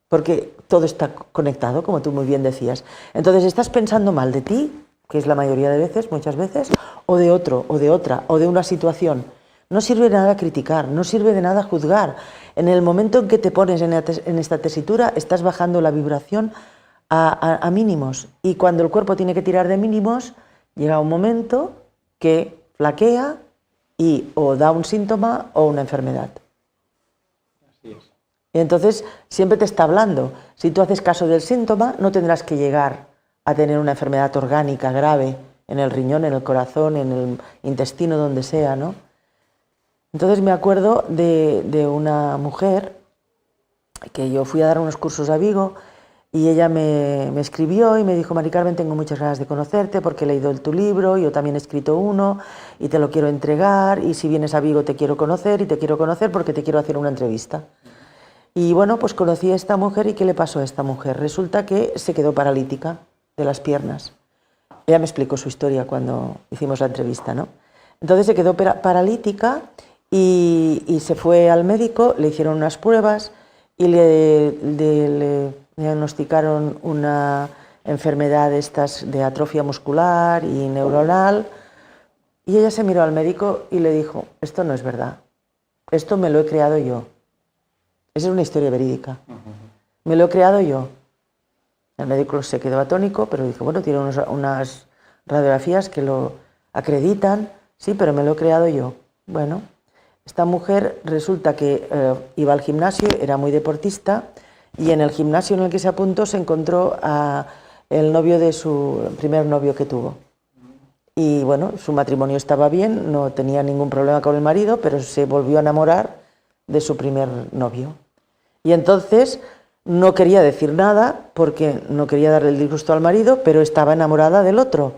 Porque todo está conectado, como tú muy bien decías. Entonces, estás pensando mal de ti, que es la mayoría de veces, muchas veces, o de otro, o de otra, o de una situación. No sirve de nada criticar, no sirve de nada juzgar. En el momento en que te pones en esta tesitura, estás bajando la vibración a mínimos. Y cuando el cuerpo tiene que tirar de mínimos, llega un momento que flaquea y o da un síntoma o una enfermedad. Así es. Y entonces siempre te está hablando. Si tú haces caso del síntoma, no tendrás que llegar a tener una enfermedad orgánica grave en el riñón, en el corazón, en el intestino, donde sea, ¿no? Entonces me acuerdo de una mujer que yo fui a dar unos cursos a Vigo y ella me escribió y me dijo, Mari Carmen, tengo muchas ganas de conocerte porque he leído tu libro, yo también he escrito uno y te lo quiero entregar, y si vienes a Vigo te quiero conocer, y te quiero conocer porque te quiero hacer una entrevista. Y bueno, pues conocí a esta mujer. ¿Y qué le pasó a esta mujer? Resulta que se quedó paralítica de las piernas. Ella me explicó su historia cuando hicimos la entrevista, ¿no? Entonces se quedó paralítica y se fue al médico, le hicieron unas pruebas y le diagnosticaron una enfermedad de atrofia muscular y neuronal. Y ella se miró al médico y le dijo, esto no es verdad, esto me lo he creado yo. Esa es una historia verídica. Me lo he creado yo. El médico se quedó atónico, pero dijo, bueno, tiene unas radiografías que lo acreditan, sí, pero me lo he creado yo. Bueno, esta mujer resulta que iba al gimnasio, era muy deportista, y en el gimnasio en el que se apuntó se encontró a el novio de su primer novio que tuvo. Y bueno, su matrimonio estaba bien, no tenía ningún problema con el marido, pero se volvió a enamorar de su primer novio. Y entonces no quería decir nada porque no quería darle el disgusto al marido, pero estaba enamorada del otro.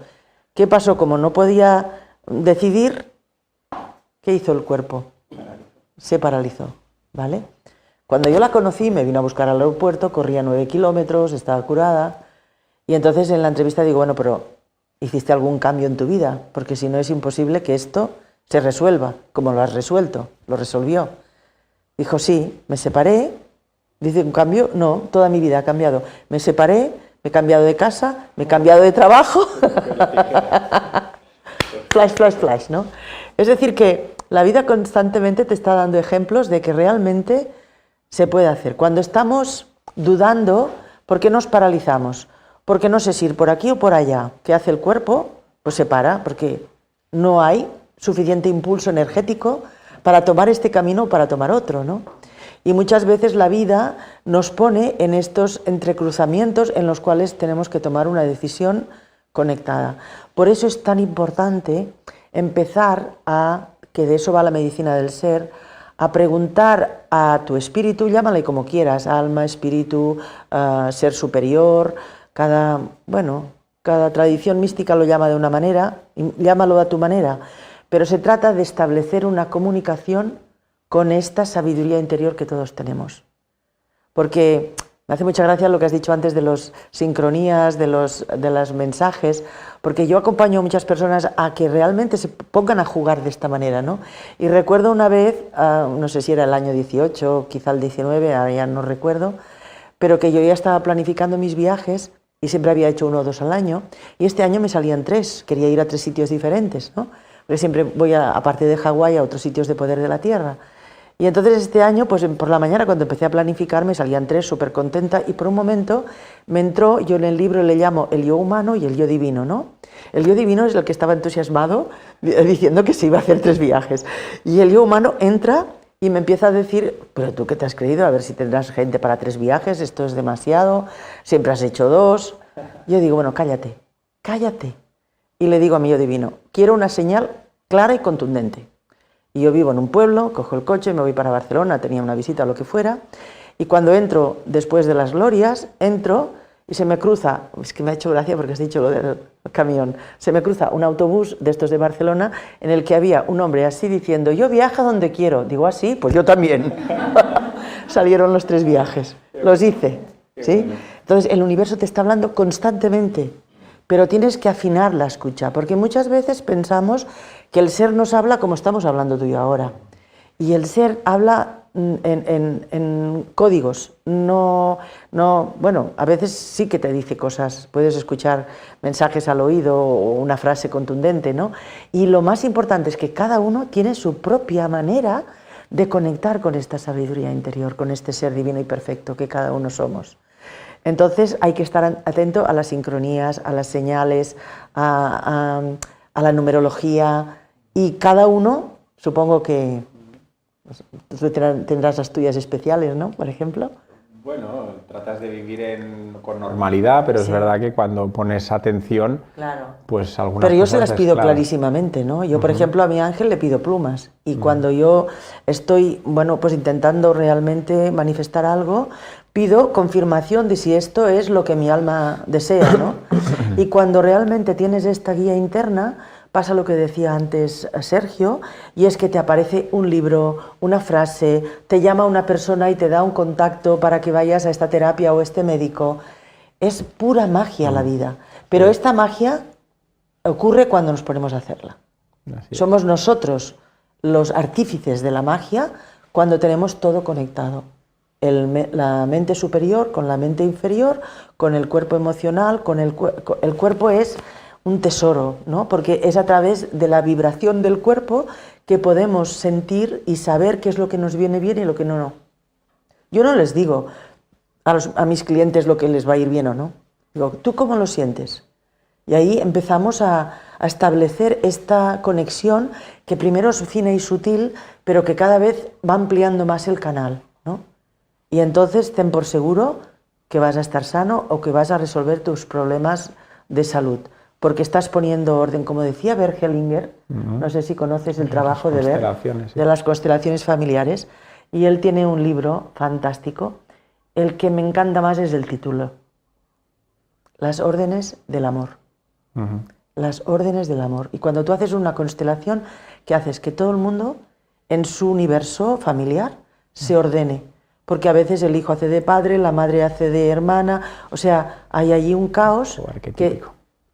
¿Qué pasó? Como no podía decidir, ¿qué hizo el cuerpo? Se paralizó, ¿vale? Cuando yo la conocí, me vino a buscar al aeropuerto, corría 9 kilómetros, estaba curada, y entonces en la entrevista digo, bueno, pero ¿hiciste algún cambio en tu vida? Porque si no es imposible que esto se resuelva, como lo has resuelto, lo resolvió. Dijo, sí, me separé. Dice, ¿un cambio? No, toda mi vida ha cambiado. Me separé, me he cambiado de casa, me he cambiado de trabajo. Flash, flash, flash, ¿no? Es decir, que la vida constantemente te está dando ejemplos de que realmente se puede hacer. Cuando estamos dudando, ¿por qué nos paralizamos? Porque no sé si ir por aquí o por allá. ¿Qué hace el cuerpo? Pues se para, porque no hay suficiente impulso energético para tomar este camino o para tomar otro, ¿no? Y muchas veces la vida nos pone en estos entrecruzamientos en los cuales tenemos que tomar una decisión conectada. Por eso es tan importante empezar que de eso va la medicina del ser, a preguntar a tu espíritu, llámale como quieras, alma, espíritu, ser superior, cada tradición mística lo llama de una manera, llámalo a tu manera, pero se trata de establecer una comunicación con esta sabiduría interior que todos tenemos. Porque me hace mucha gracia lo que has dicho antes de las sincronías, de los mensajes, porque yo acompaño a muchas personas a que realmente se pongan a jugar de esta manera, ¿no? Y recuerdo una vez, no sé si era el año 18, quizá el 19, ahora ya no recuerdo, pero que yo ya estaba planificando mis viajes y siempre había hecho 1 o 2 al año, y este año me salían 3, quería ir a 3 sitios diferentes, ¿no? Porque siempre voy, aparte de Hawái, a otros sitios de poder de la Tierra. Y entonces este año, pues por la mañana cuando empecé a planificar me salían 3, súper contenta, y por un momento me entró, yo en el libro le llamo el yo humano y el yo divino, ¿no? El yo divino es el que estaba entusiasmado diciendo que se iba a hacer 3 viajes. Y el yo humano entra y me empieza a decir, pero tú qué te has creído, a ver si tendrás gente para 3 viajes, esto es demasiado, siempre has hecho 2. Yo digo, bueno, cállate, cállate. Y le digo a mi yo divino, quiero una señal clara y contundente. Y yo vivo en un pueblo, cojo el coche, me voy para Barcelona, tenía una visita o lo que fuera, y cuando entro, después de las glorias, entro y se me cruza, es que me ha hecho gracia porque has dicho lo del camión, se me cruza un autobús de estos de Barcelona en el que había un hombre así diciendo, yo viajo donde quiero. Digo, ¿así? Pues yo también. Salieron los 3 viajes, los hice, ¿sí? Entonces el universo te está hablando constantemente, pero tienes que afinar la escucha, porque muchas veces pensamos que el ser nos habla como estamos hablando tú y yo ahora, y el ser habla en códigos, bueno, a veces sí que te dice cosas, puedes escuchar mensajes al oído o una frase contundente, ¿no? Y lo más importante es que cada uno tiene su propia manera de conectar con esta sabiduría interior, con este ser divino y perfecto que cada uno somos. Entonces hay que estar atento a las sincronías, a las señales, a la numerología, y cada uno, supongo que tú tendrás las tuyas especiales, ¿no? Por ejemplo. Bueno, tratas de vivir con normalidad, pero es verdad que cuando pones atención, claro, pues algunas pero yo cosas se las pido claro. Clarísimamente, ¿no? Yo, por ejemplo, a mi ángel le pido plumas, y cuando yo estoy, bueno, pues intentando realmente manifestar algo, pido confirmación de si esto es lo que mi alma desea, ¿no? Y cuando realmente tienes esta guía interna, pasa lo que decía antes Sergio, y es que te aparece un libro, una frase, te llama una persona y te da un contacto para que vayas a esta terapia o este médico. Es pura magia la vida, pero esta magia ocurre cuando nos ponemos a hacerla. Somos nosotros los artífices de la magia cuando tenemos todo conectado. La mente superior con la mente inferior, con el cuerpo emocional, el cuerpo es un tesoro, ¿no? Porque es a través de la vibración del cuerpo que podemos sentir y saber qué es lo que nos viene bien y lo que no. Yo no les digo a mis clientes lo que les va a ir bien o no. Digo, ¿tú cómo lo sientes? Y ahí empezamos a establecer esta conexión que primero es fina y sutil, pero que cada vez va ampliando más el canal, ¿no? Y entonces ten por seguro que vas a estar sano o que vas a resolver tus problemas de salud, porque estás poniendo orden, como decía Bert Hellinger, no sé si conoces el trabajo de Bert, de las constelaciones familiares, y él tiene un libro fantástico. El que me encanta más es el título, Las órdenes del amor. Las órdenes del amor. Y cuando tú haces una constelación, ¿qué haces? Que todo el mundo en su universo familiar se ordene, porque a veces el hijo hace de padre, la madre hace de hermana, o sea, hay allí un caos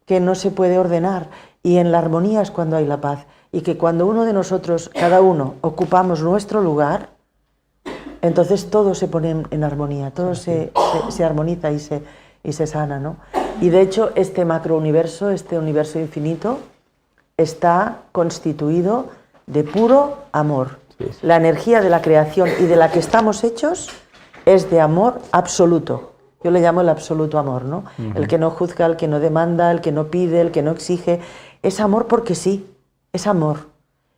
que no se puede ordenar, y en la armonía es cuando hay la paz, y que cuando uno de nosotros, cada uno, ocupamos nuestro lugar, entonces todo se pone en armonía, todo se armoniza y se sana, ¿no? Y de hecho este macrouniverso, este universo infinito, está constituido de puro amor. Sí. La energía de la creación y de la que estamos hechos es de amor absoluto. Yo le llamo el absoluto amor, ¿no? El que no juzga, el que no demanda, el que no pide, el que no exige. Es amor porque sí, es amor.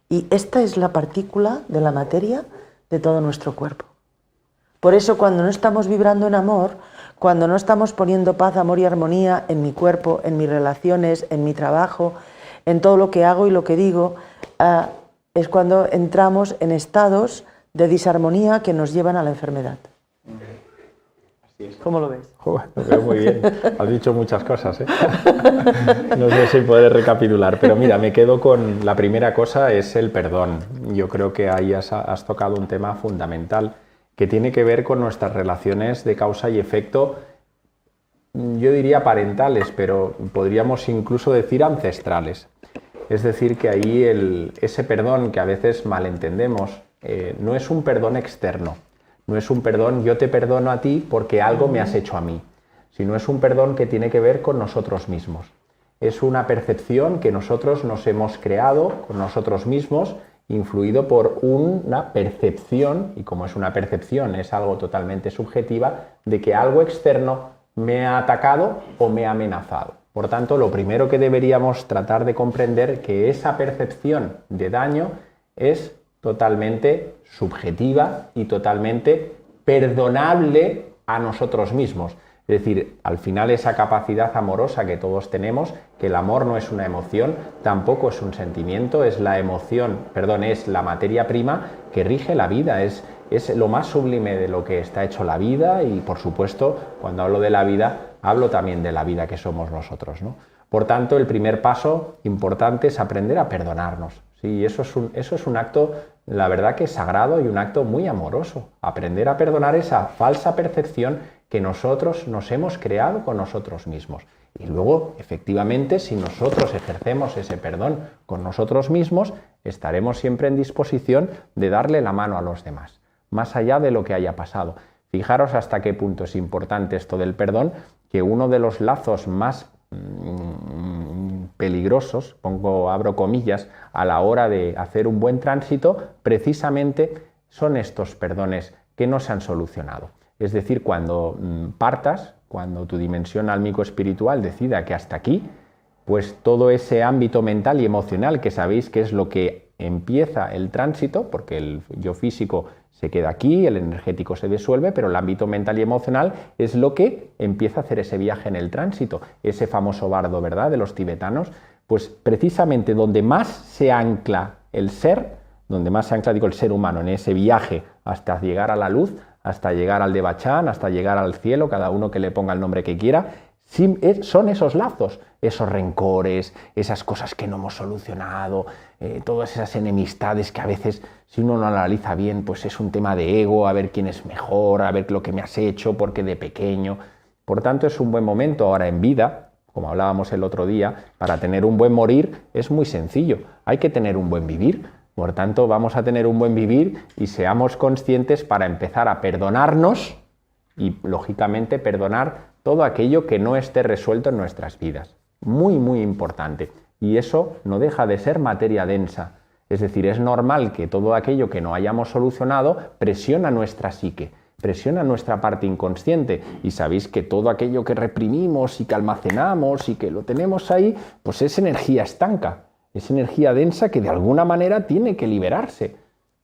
Y esta es la partícula de la materia de todo nuestro cuerpo. Por eso cuando no estamos vibrando en amor, cuando no estamos poniendo paz, amor y armonía en mi cuerpo, en mis relaciones, en mi trabajo, en todo lo que hago y lo que digo, es cuando entramos en estados de disarmonía que nos llevan a la enfermedad. ¿Cómo lo ves? Lo veo muy bien. Has dicho muchas cosas, ¿eh? No sé si poder recapitular, pero mira, me quedo con la primera cosa, es el perdón. Yo creo que ahí has tocado un tema fundamental que tiene que ver con nuestras relaciones de causa y efecto, yo diría parentales, pero podríamos incluso decir ancestrales. Es decir, que ahí ese perdón que a veces malentendemos no es un perdón externo. No es un perdón, yo te perdono a ti porque algo me has hecho a mí, sino es un perdón que tiene que ver con nosotros mismos. Es una percepción que nosotros nos hemos creado con nosotros mismos influido por una percepción, y como es una percepción, es algo totalmente subjetiva, de que algo externo me ha atacado o me ha amenazado. Por tanto, lo primero que deberíamos tratar de comprender que esa percepción de daño es totalmente subjetiva y totalmente perdonable a nosotros mismos. Es decir, al final esa capacidad amorosa que todos tenemos, que el amor no es una emoción, tampoco es un sentimiento, es la emoción, perdón, es la materia prima que rige la vida, es lo más sublime de lo que está hecho la vida y, por supuesto, cuando hablo de la vida, hablo también de la vida que somos nosotros, ¿no? Por tanto, el primer paso importante es aprender a perdonarnos. Sí, eso es un acto, la verdad que sagrado y un acto muy amoroso. Aprender a perdonar esa falsa percepción que nosotros nos hemos creado con nosotros mismos. Y luego, efectivamente, si nosotros ejercemos ese perdón con nosotros mismos, estaremos siempre en disposición de darle la mano a los demás, más allá de lo que haya pasado. Fijaros hasta qué punto es importante esto del perdón, que uno de los lazos más peligrosos, abro comillas, a la hora de hacer un buen tránsito, precisamente son estos perdones que no se han solucionado. Es decir, cuando partas, cuando tu dimensión álmico-espiritual decida que hasta aquí, pues todo ese ámbito mental y emocional, que sabéis que es lo que empieza el tránsito, porque el yo físico se queda aquí, el energético se disuelve, pero el ámbito mental y emocional es lo que empieza a hacer ese viaje en el tránsito, ese famoso bardo, ¿verdad?, de los tibetanos, pues precisamente donde más se ancla el ser, donde más se ancla, digo, el ser humano en ese viaje hasta llegar a la luz, hasta llegar al Devachan, hasta llegar al cielo, cada uno que le ponga el nombre que quiera, son esos lazos, esos rencores, esas cosas que no hemos solucionado, todas esas enemistades que a veces, si uno no analiza bien, pues es un tema de ego, a ver quién es mejor, a ver lo que me has hecho, porque de pequeño. Por tanto, es un buen momento ahora en vida, como hablábamos el otro día, para tener un buen morir es muy sencillo, hay que tener un buen vivir. Por tanto, vamos a tener un buen vivir y seamos conscientes para empezar a perdonarnos y, lógicamente, perdonar todo aquello que no esté resuelto en nuestras vidas. Muy, muy importante. Y eso no deja de ser materia densa. Es decir, es normal que todo aquello que no hayamos solucionado presiona nuestra psique, presiona nuestra parte inconsciente. Y sabéis que todo aquello que reprimimos y que almacenamos y que lo tenemos ahí, pues es energía estanca. Es energía densa que de alguna manera tiene que liberarse.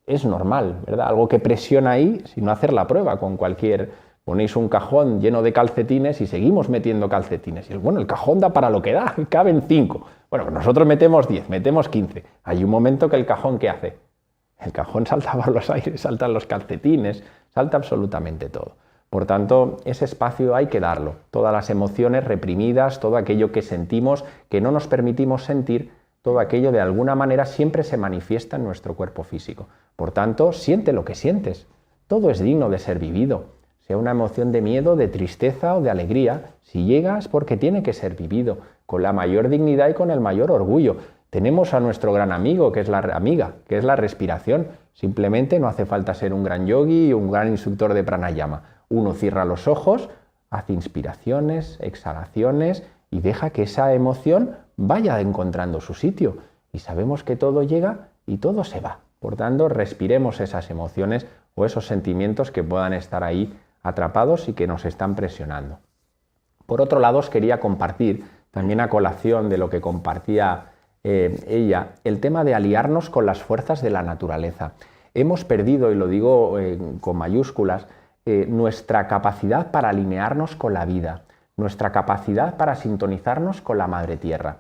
Es normal, ¿verdad? Algo que presiona ahí, sin no hacer la prueba con cualquier... Ponéis un cajón lleno de calcetines y seguimos metiendo calcetines. Y bueno, el cajón da para lo que da, caben 5. Bueno, pues nosotros metemos 10, metemos 15. Hay un momento que el cajón, ¿qué hace? El cajón salta por los aires, saltan los calcetines, salta absolutamente todo. Por tanto, ese espacio hay que darlo. Todas las emociones reprimidas, todo aquello que sentimos, que no nos permitimos sentir, todo aquello de alguna manera siempre se manifiesta en nuestro cuerpo físico. Por tanto, siente lo que sientes. Todo es digno de ser vivido. Sea una emoción de miedo, de tristeza o de alegría, si llega es porque tiene que ser vivido, con la mayor dignidad y con el mayor orgullo. Tenemos a nuestro gran amigo, que es la respiración. Simplemente no hace falta ser un gran yogi y un gran instructor de pranayama. Uno cierra los ojos, hace inspiraciones, exhalaciones y deja que esa emoción vaya encontrando su sitio. Y sabemos que todo llega y todo se va. Por tanto, respiremos esas emociones o esos sentimientos que puedan estar ahí atrapados y que nos están presionando. Por otro lado, os quería compartir, también a colación de lo que compartía ella, el tema de aliarnos con las fuerzas de la naturaleza. Hemos perdido, y lo digo con mayúsculas, nuestra capacidad para alinearnos con la vida, nuestra capacidad para sintonizarnos con la Madre Tierra.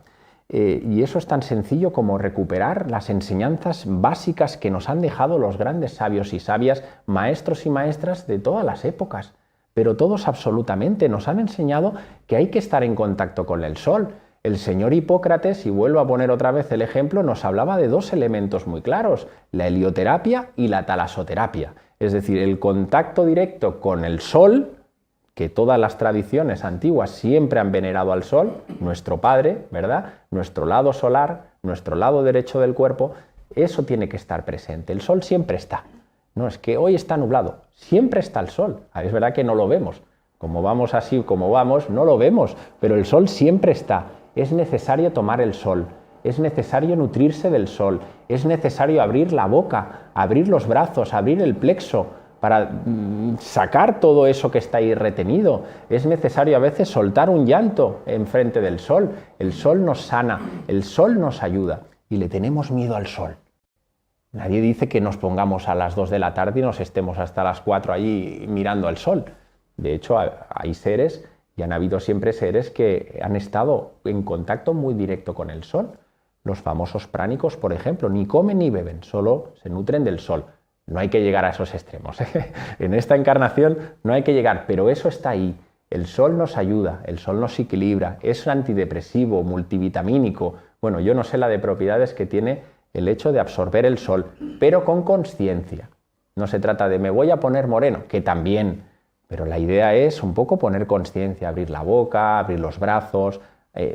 Y eso es tan sencillo como recuperar las enseñanzas básicas que nos han dejado los grandes sabios y sabias, maestros y maestras de todas las épocas. Pero todos absolutamente nos han enseñado que hay que estar en contacto con el sol. El señor Hipócrates, y vuelvo a poner otra vez el ejemplo, nos hablaba de dos elementos muy claros, la helioterapia y la talasoterapia. Es decir, el contacto directo con el sol, que todas las tradiciones antiguas siempre han venerado al sol, nuestro padre, ¿verdad? Nuestro lado solar, nuestro lado derecho del cuerpo, eso tiene que estar presente. El sol siempre está. No es que hoy está nublado, siempre está el sol. Es verdad que no lo vemos. Como vamos así, como vamos, no lo vemos, pero el sol siempre está. Es necesario tomar el sol. es necesario nutrirse del sol, es necesario abrir la boca, abrir los brazos, abrir el plexo, para sacar todo eso que está ahí retenido. Es necesario a veces soltar un llanto enfrente del sol. El sol nos sana, el sol nos ayuda y le tenemos miedo al sol. Nadie dice que nos pongamos a las 2 de la tarde y nos estemos hasta las 4 allí mirando al sol. De hecho, hay seres, y han habido siempre seres que han estado en contacto muy directo con el sol. Los famosos pránicos, por ejemplo, ni comen ni beben, solo se nutren del sol. No hay que llegar a esos extremos. En esta encarnación no hay que llegar, pero eso está ahí. El sol nos ayuda, el sol nos equilibra, es antidepresivo, multivitamínico. Bueno, yo no sé la de propiedades que tiene el hecho de absorber el sol, pero con consciencia. No se trata de me voy a poner moreno, que también, pero la idea es un poco poner consciencia, abrir la boca, abrir los brazos,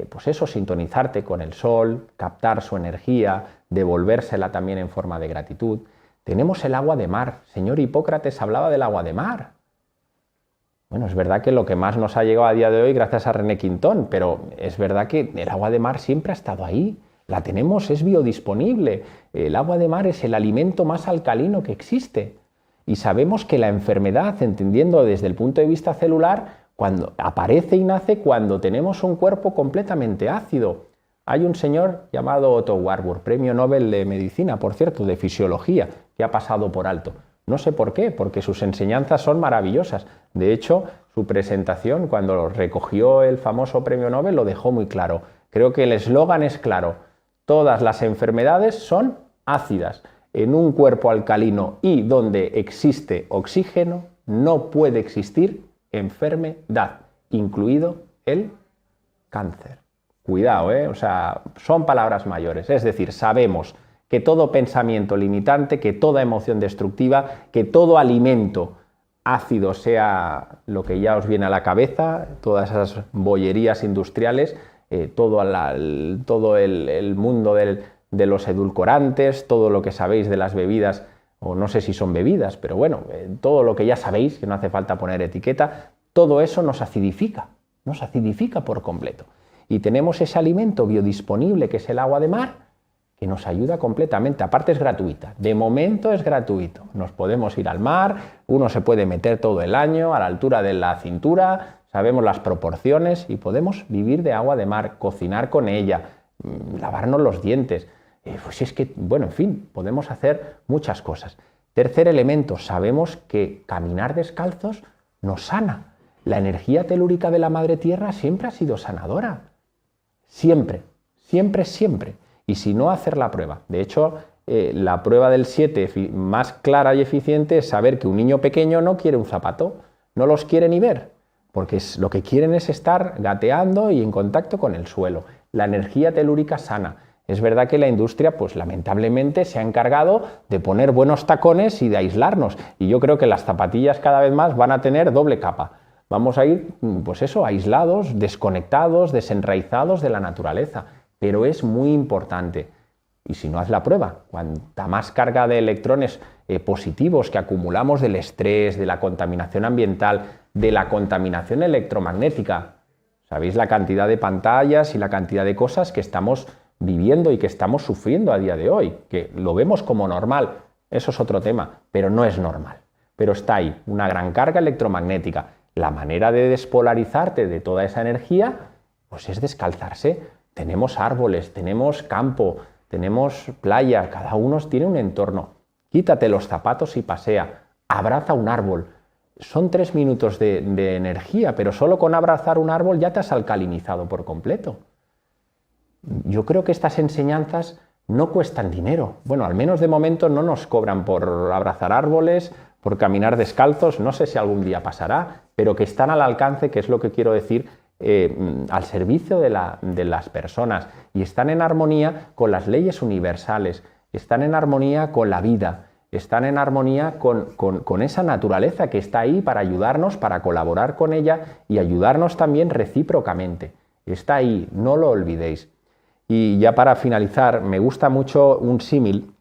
pues eso, sintonizarte con el sol, captar su energía, devolvérsela también en forma de gratitud. Tenemos el agua de mar. Señor Hipócrates hablaba del agua de mar. Bueno, es verdad que lo que más nos ha llegado a día de hoy gracias a René Quintón, pero es verdad que el agua de mar siempre ha estado ahí. La tenemos, es biodisponible. El agua de mar es el alimento más alcalino que existe. Y sabemos que la enfermedad, entendiendo desde el punto de vista celular, cuando aparece y nace cuando tenemos un cuerpo completamente ácido. Hay un señor llamado Otto Warburg, premio Nobel de Medicina, por cierto, de Fisiología, que ha pasado por alto. No sé por qué, porque sus enseñanzas son maravillosas. De hecho, su presentación, cuando recogió el famoso premio Nobel, lo dejó muy claro. Creo que el eslogan es claro. Todas las enfermedades son ácidas. En un cuerpo alcalino y donde existe oxígeno, no puede existir enfermedad, incluido el cáncer. Cuidado, o sea, son palabras mayores. Es decir, sabemos que todo pensamiento limitante, que toda emoción destructiva, que todo alimento ácido, sea lo que ya os viene a la cabeza, todas esas bollerías industriales, todo el mundo de los edulcorantes, todo lo que sabéis de las bebidas, o no sé si son bebidas, pero bueno, todo lo que ya sabéis, que no hace falta poner etiqueta, todo eso nos acidifica por completo. Y tenemos ese alimento biodisponible que es el agua de mar, que nos ayuda completamente. Aparte es gratuita, de momento es gratuito. Nos podemos ir al mar, uno se puede meter todo el año a la altura de la cintura, sabemos las proporciones y podemos vivir de agua de mar, cocinar con ella, lavarnos los dientes. Pues es que, bueno, en fin, podemos hacer muchas cosas. Tercer elemento, sabemos que caminar descalzos nos sana. La energía telúrica de la Madre Tierra siempre ha sido sanadora. Siempre, siempre, siempre. Y si no, hacer la prueba. De hecho, la prueba del 7 más clara y eficiente es saber que un niño pequeño no quiere un zapato, no los quiere ni ver, porque lo que quieren es estar gateando y en contacto con el suelo. La energía telúrica sana. Es verdad que la industria, pues lamentablemente, se ha encargado de poner buenos tacones y de aislarnos. Y yo creo que las zapatillas cada vez más van a tener doble capa. Vamos a ir, pues eso, aislados, desconectados, desenraizados de la naturaleza. Pero es muy importante. Y si no, haz la prueba. Cuanta más carga de electrones positivos que acumulamos del estrés, de la contaminación ambiental, de la contaminación electromagnética. ¿Sabéis la cantidad de pantallas y la cantidad de cosas que estamos viviendo y que estamos sufriendo a día de hoy? Que lo vemos como normal. Eso es otro tema, pero no es normal. Pero está ahí, una gran carga electromagnética. La manera de despolarizarte de toda esa energía, pues es descalzarse. Tenemos árboles, tenemos campo, tenemos playa, cada uno tiene un entorno. Quítate los zapatos y pasea, abraza un árbol. Son 3 minutos de energía, pero solo con abrazar un árbol ya te has alcalinizado por completo. Yo creo que estas enseñanzas no cuestan dinero. Bueno, al menos de momento no nos cobran por abrazar árboles, por caminar descalzos, no sé si algún día pasará, pero que están al alcance, que es lo que quiero decir, al servicio de las personas, y están en armonía con las leyes universales, están en armonía con la vida, están en armonía con esa naturaleza que está ahí para ayudarnos, para colaborar con ella y ayudarnos también recíprocamente. Está ahí, no lo olvidéis. Y ya para finalizar, me gusta mucho un símil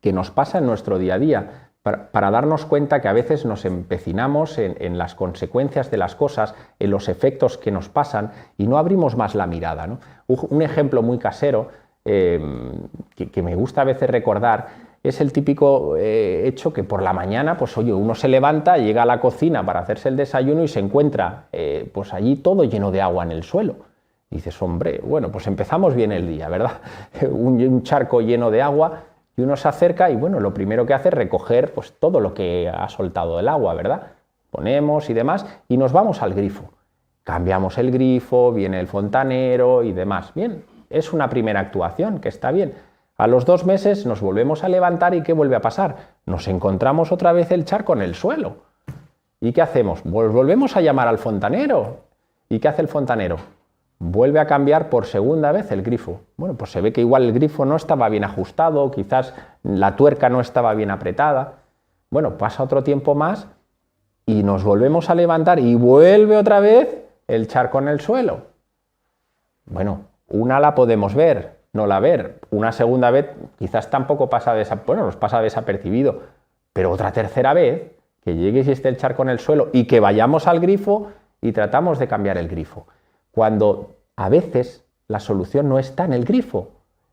que nos pasa en nuestro día a día, para darnos cuenta que a veces nos empecinamos en las consecuencias de las cosas, en los efectos que nos pasan y no abrimos más la mirada, ¿no? Un ejemplo muy casero, que me gusta a veces recordar, es el típico hecho que por la mañana, pues oye, uno se levanta, llega a la cocina para hacerse el desayuno y se encuentra pues allí todo lleno de agua en el suelo. Y dices, hombre, bueno, pues empezamos bien el día, ¿verdad? un charco lleno de agua y uno se acerca y bueno, lo primero que hace es recoger pues todo lo que ha soltado el agua, ¿verdad? Ponemos y demás y nos vamos al grifo. Cambiamos el grifo, viene el fontanero y demás. Bien, es una primera actuación, que está bien. A los 2 meses nos volvemos a levantar y ¿qué vuelve a pasar? Nos encontramos otra vez el charco en el suelo. ¿Y qué hacemos? Pues volvemos a llamar al fontanero. ¿Y qué hace el fontanero? Vuelve a cambiar por segunda vez el grifo. Bueno, pues se ve que igual el grifo no estaba bien ajustado, quizás la tuerca no estaba bien apretada. Bueno, pasa otro tiempo más y nos volvemos a levantar y vuelve otra vez el charco en el suelo. Bueno, una la podemos ver, no la ver. Una segunda vez quizás tampoco nos pasa desapercibido, pero otra tercera vez que llegue y esté el charco en el suelo y que vayamos al grifo y tratamos de cambiar el grifo. Cuando a veces la solución no está en el grifo,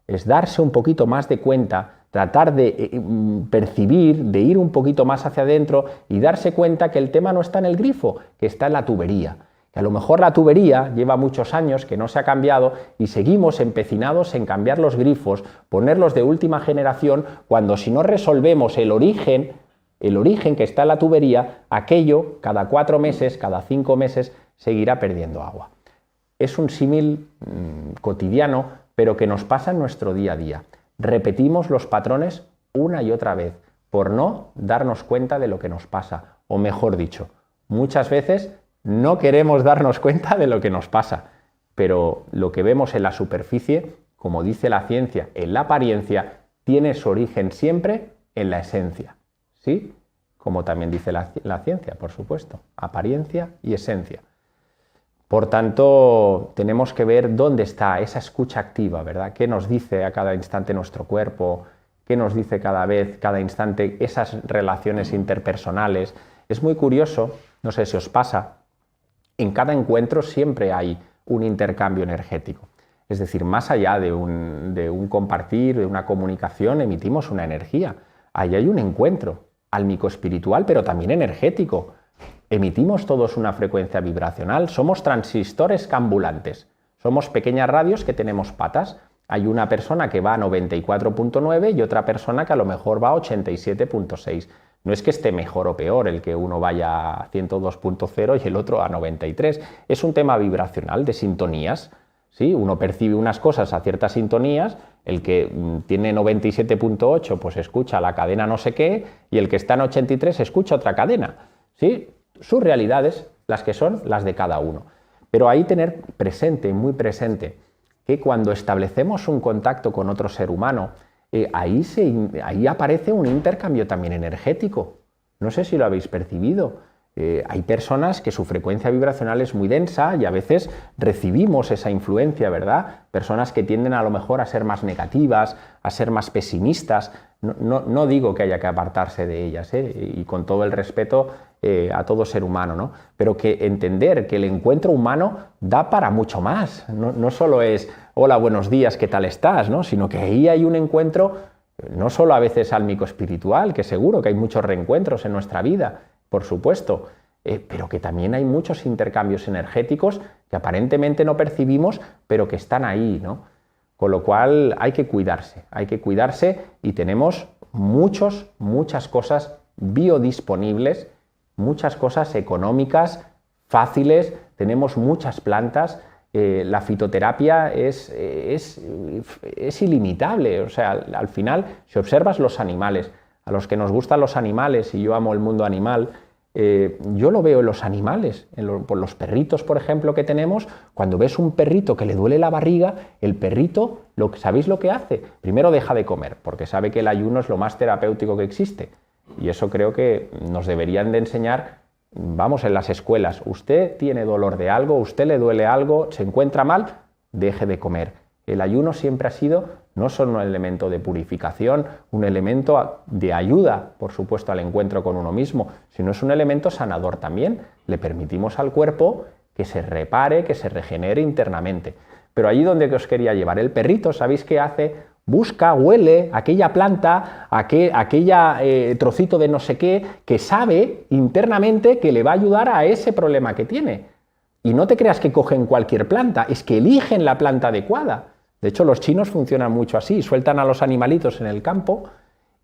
es darse un poquito más de cuenta, tratar de percibir, de ir un poquito más hacia adentro y darse cuenta que el tema no está en el grifo, que está en la tubería. Que a lo mejor la tubería lleva muchos años que no se ha cambiado y seguimos empecinados en cambiar los grifos, ponerlos de última generación, cuando si no resolvemos el origen que está en la tubería, aquello cada 4 meses, cada 5 meses seguirá perdiendo agua. Es un símil cotidiano, pero que nos pasa en nuestro día a día. Repetimos los patrones una y otra vez por no darnos cuenta de lo que nos pasa, o mejor dicho, muchas veces no queremos darnos cuenta de lo que nos pasa, pero lo que vemos en la superficie, como dice la ciencia, en la apariencia, tiene su origen siempre en la esencia, ¿sí? Como también dice la ciencia, por supuesto, apariencia y esencia. Por tanto, tenemos que ver dónde está esa escucha activa, ¿verdad? ¿Qué nos dice a cada instante nuestro cuerpo? ¿Qué nos dice cada instante esas relaciones interpersonales? Es muy curioso, no sé si os pasa, en cada encuentro siempre hay un intercambio energético. Es decir, más allá de un compartir, de una comunicación, emitimos una energía. Ahí hay un encuentro álmico-espiritual, pero también energético. Emitimos todos una frecuencia vibracional. Somos transistores ambulantes. Somos pequeñas radios que tenemos patas. Hay una persona que va a 94.9 y otra persona que a lo mejor va a 87.6. No es que esté mejor o peor el que uno vaya a 102.0 y el otro a 93. Es un tema vibracional, de sintonías. ¿Sí? Uno percibe unas cosas a ciertas sintonías, el que tiene 97.8 pues escucha la cadena no sé qué y el que está en 83 escucha otra cadena. ¿Sí? Sus realidades, las que son las de cada uno. Pero ahí tener presente, muy presente, que cuando establecemos un contacto con otro ser humano, ahí aparece un intercambio también energético. No sé si lo habéis percibido. Hay personas que su frecuencia vibracional es muy densa y a veces recibimos esa influencia, ¿verdad? Personas que tienden a lo mejor a ser más negativas, a ser más pesimistas. No digo que haya que apartarse de ellas, y con todo el respeto a todo ser humano, ¿no? Pero que entender que el encuentro humano da para mucho más. No solo es hola, buenos días, ¿qué tal estás?, ¿no? Sino que ahí hay un encuentro, no solo a veces álmico-espiritual, que seguro que hay muchos reencuentros en nuestra vida, por supuesto, pero que también hay muchos intercambios energéticos que aparentemente no percibimos, pero que están ahí, ¿no? Con lo cual hay que cuidarse y tenemos muchas cosas biodisponibles, muchas cosas económicas, fáciles, tenemos muchas plantas, la fitoterapia es ilimitable, o sea, al final, si observas los animales, a los que nos gustan los animales y yo amo el mundo animal, yo lo veo en los animales, por los perritos, por ejemplo, que tenemos. Cuando ves un perrito que le duele la barriga, el perrito, ¿sabéis lo que hace? Primero deja de comer, porque sabe que el ayuno es lo más terapéutico que existe. Y eso creo que nos deberían de enseñar, vamos, en las escuelas. Usted tiene dolor de algo, usted le duele algo, se encuentra mal, deje de comer. El ayuno siempre ha sido no solo un elemento de purificación, un elemento de ayuda, por supuesto, al encuentro con uno mismo, sino es un elemento sanador también. Le permitimos al cuerpo que se repare, que se regenere internamente. Pero allí donde os quería llevar, el perrito, ¿sabéis qué hace? Busca, huele aquella planta, aquella trocito de no sé qué, que sabe internamente que le va a ayudar a ese problema que tiene. Y no te creas que cogen cualquier planta, es que eligen la planta adecuada. De hecho, los chinos funcionan mucho así, sueltan a los animalitos en el campo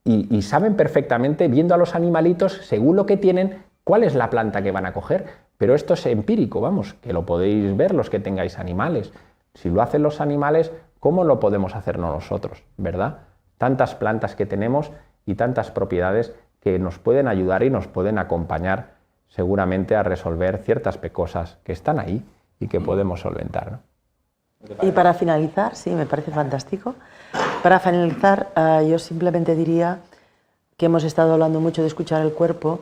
y saben perfectamente, viendo a los animalitos, según lo que tienen, cuál es la planta que van a coger. Pero esto es empírico, vamos, que lo podéis ver los que tengáis animales. Si lo hacen los animales, ¿cómo lo podemos hacer nosotros, verdad? Tantas plantas que tenemos y tantas propiedades que nos pueden ayudar y nos pueden acompañar seguramente a resolver ciertas cosas que están ahí y que podemos solventar, ¿no? Y para finalizar, sí, me parece fantástico. Para finalizar, yo simplemente diría que hemos estado hablando mucho de escuchar el cuerpo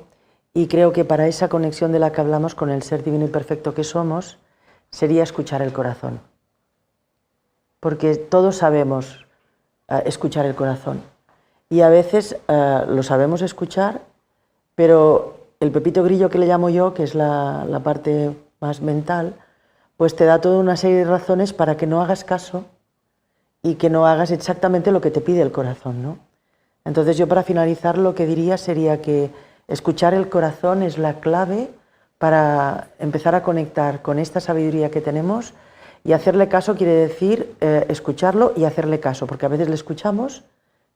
y creo que para esa conexión de la que hablamos con el ser divino y perfecto que somos, sería escuchar el corazón. Porque todos sabemos escuchar el corazón y a veces lo sabemos escuchar, pero el pepito grillo que le llamo yo, que es la parte más mental, pues te da toda una serie de razones para que no hagas caso y que no hagas exactamente lo que te pide el corazón, ¿no? Entonces yo para finalizar lo que diría sería que escuchar el corazón es la clave para empezar a conectar con esta sabiduría que tenemos, y hacerle caso quiere decir escucharlo y hacerle caso, porque a veces le escuchamos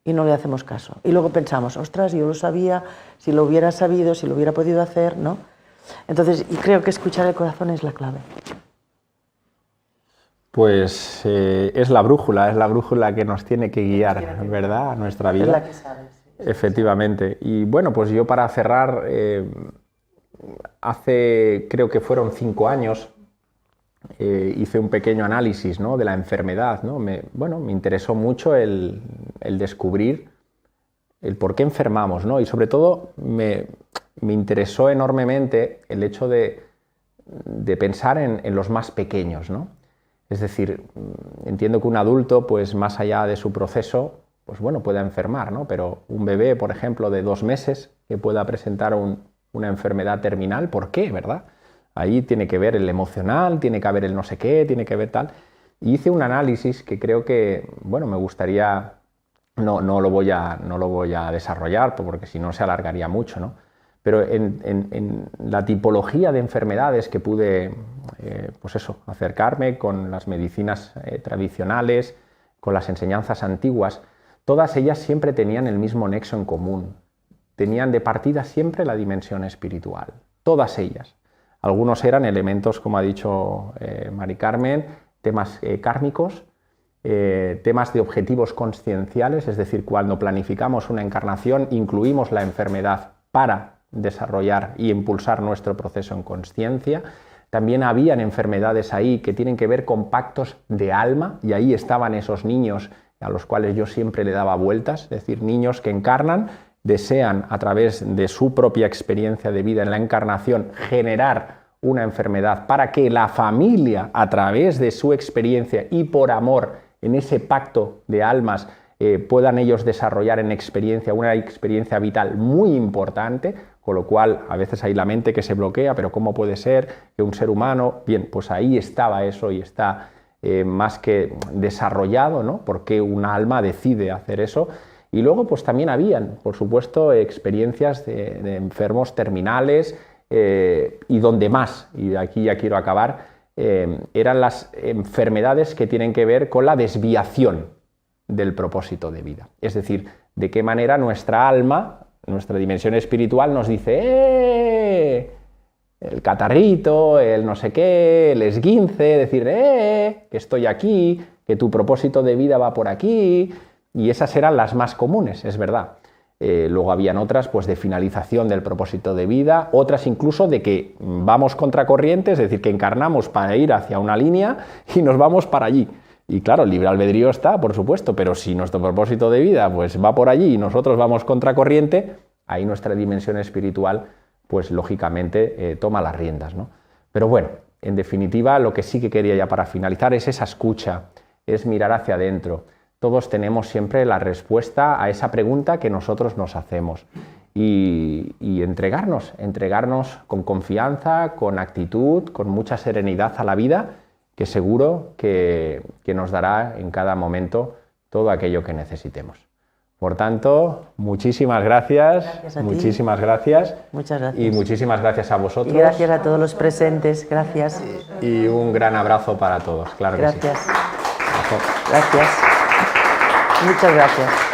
y no le hacemos caso. Y luego pensamos, ostras, yo lo sabía, si lo hubiera sabido, si lo hubiera podido hacer, ¿no? Entonces, y creo que escuchar el corazón es la clave. Pues es la brújula que nos tiene que guiar, ¿verdad?, a nuestra vida. Es la que sabes. Sí. Efectivamente. Y bueno, pues yo para cerrar, hace, creo que fueron 5 años, hice un pequeño análisis, ¿no?, de la enfermedad, ¿no? Me interesó mucho el descubrir el por qué enfermamos, ¿no? Y sobre todo me interesó enormemente el hecho de pensar en los más pequeños, ¿no? Es decir, entiendo que un adulto, pues más allá de su proceso, pues bueno, pueda enfermar, ¿no? Pero un bebé, por ejemplo, de 2 meses, que pueda presentar una enfermedad terminal, ¿por qué, verdad? Ahí tiene que ver el emocional, tiene que haber el no sé qué, tiene que ver tal. Y hice un análisis que creo que, bueno, me gustaría, no lo voy a desarrollar porque si no se alargaría mucho, ¿no? Pero en la tipología de enfermedades que pude, pues eso, acercarme con las medicinas tradicionales, con las enseñanzas antiguas, todas ellas siempre tenían el mismo nexo en común. Tenían de partida siempre la dimensión espiritual, todas ellas. Algunos eran elementos, como ha dicho Mari Carmen, temas kármicos, temas de objetivos conscienciales, es decir, cuando planificamos una encarnación, incluimos la enfermedad para desarrollar y impulsar nuestro proceso en consciencia. También habían enfermedades ahí que tienen que ver con pactos de alma, y ahí estaban esos niños a los cuales yo siempre le daba vueltas, es decir, niños que encarnan, desean a través de su propia experiencia de vida en la encarnación generar una enfermedad para que la familia, a través de su experiencia y por amor en ese pacto de almas, puedan ellos desarrollar en experiencia una experiencia vital muy importante, con lo cual a veces hay la mente que se bloquea, pero ¿cómo puede ser que un ser humano? Bien, pues ahí estaba eso y está más que desarrollado, ¿no? Porque un alma decide hacer eso. Y luego pues también habían, por supuesto, experiencias de enfermos terminales, y donde más, y aquí ya quiero acabar, eran las enfermedades que tienen que ver con la desviación del propósito de vida. Es decir, de qué manera nuestra alma, nuestra dimensión espiritual nos dice el catarrito, el no sé qué, el esguince, decir que estoy aquí, que tu propósito de vida va por aquí, y esas eran las más comunes, es verdad. Luego habían otras pues de finalización del propósito de vida, otras incluso de que vamos contracorriente, es decir, que encarnamos para ir hacia una línea y nos vamos para allí. Y claro, el libre albedrío está, por supuesto, pero si nuestro propósito de vida pues va por allí y nosotros vamos contracorriente, ahí nuestra dimensión espiritual pues lógicamente toma las riendas, ¿no? Pero bueno, en definitiva, lo que sí que quería ya para finalizar es esa escucha, es mirar hacia adentro. Todos tenemos siempre la respuesta a esa pregunta que nosotros nos hacemos y entregarnos con confianza, con actitud, con mucha serenidad a la vida, que seguro que nos dará en cada momento todo aquello que necesitemos. Por tanto, muchísimas gracias. Gracias a ti. Muchísimas gracias. Muchas gracias. Y muchísimas gracias a vosotros. Y gracias a todos los presentes. Gracias. Y un gran abrazo para todos, claro que sí. Gracias. Gracias. Muchas gracias.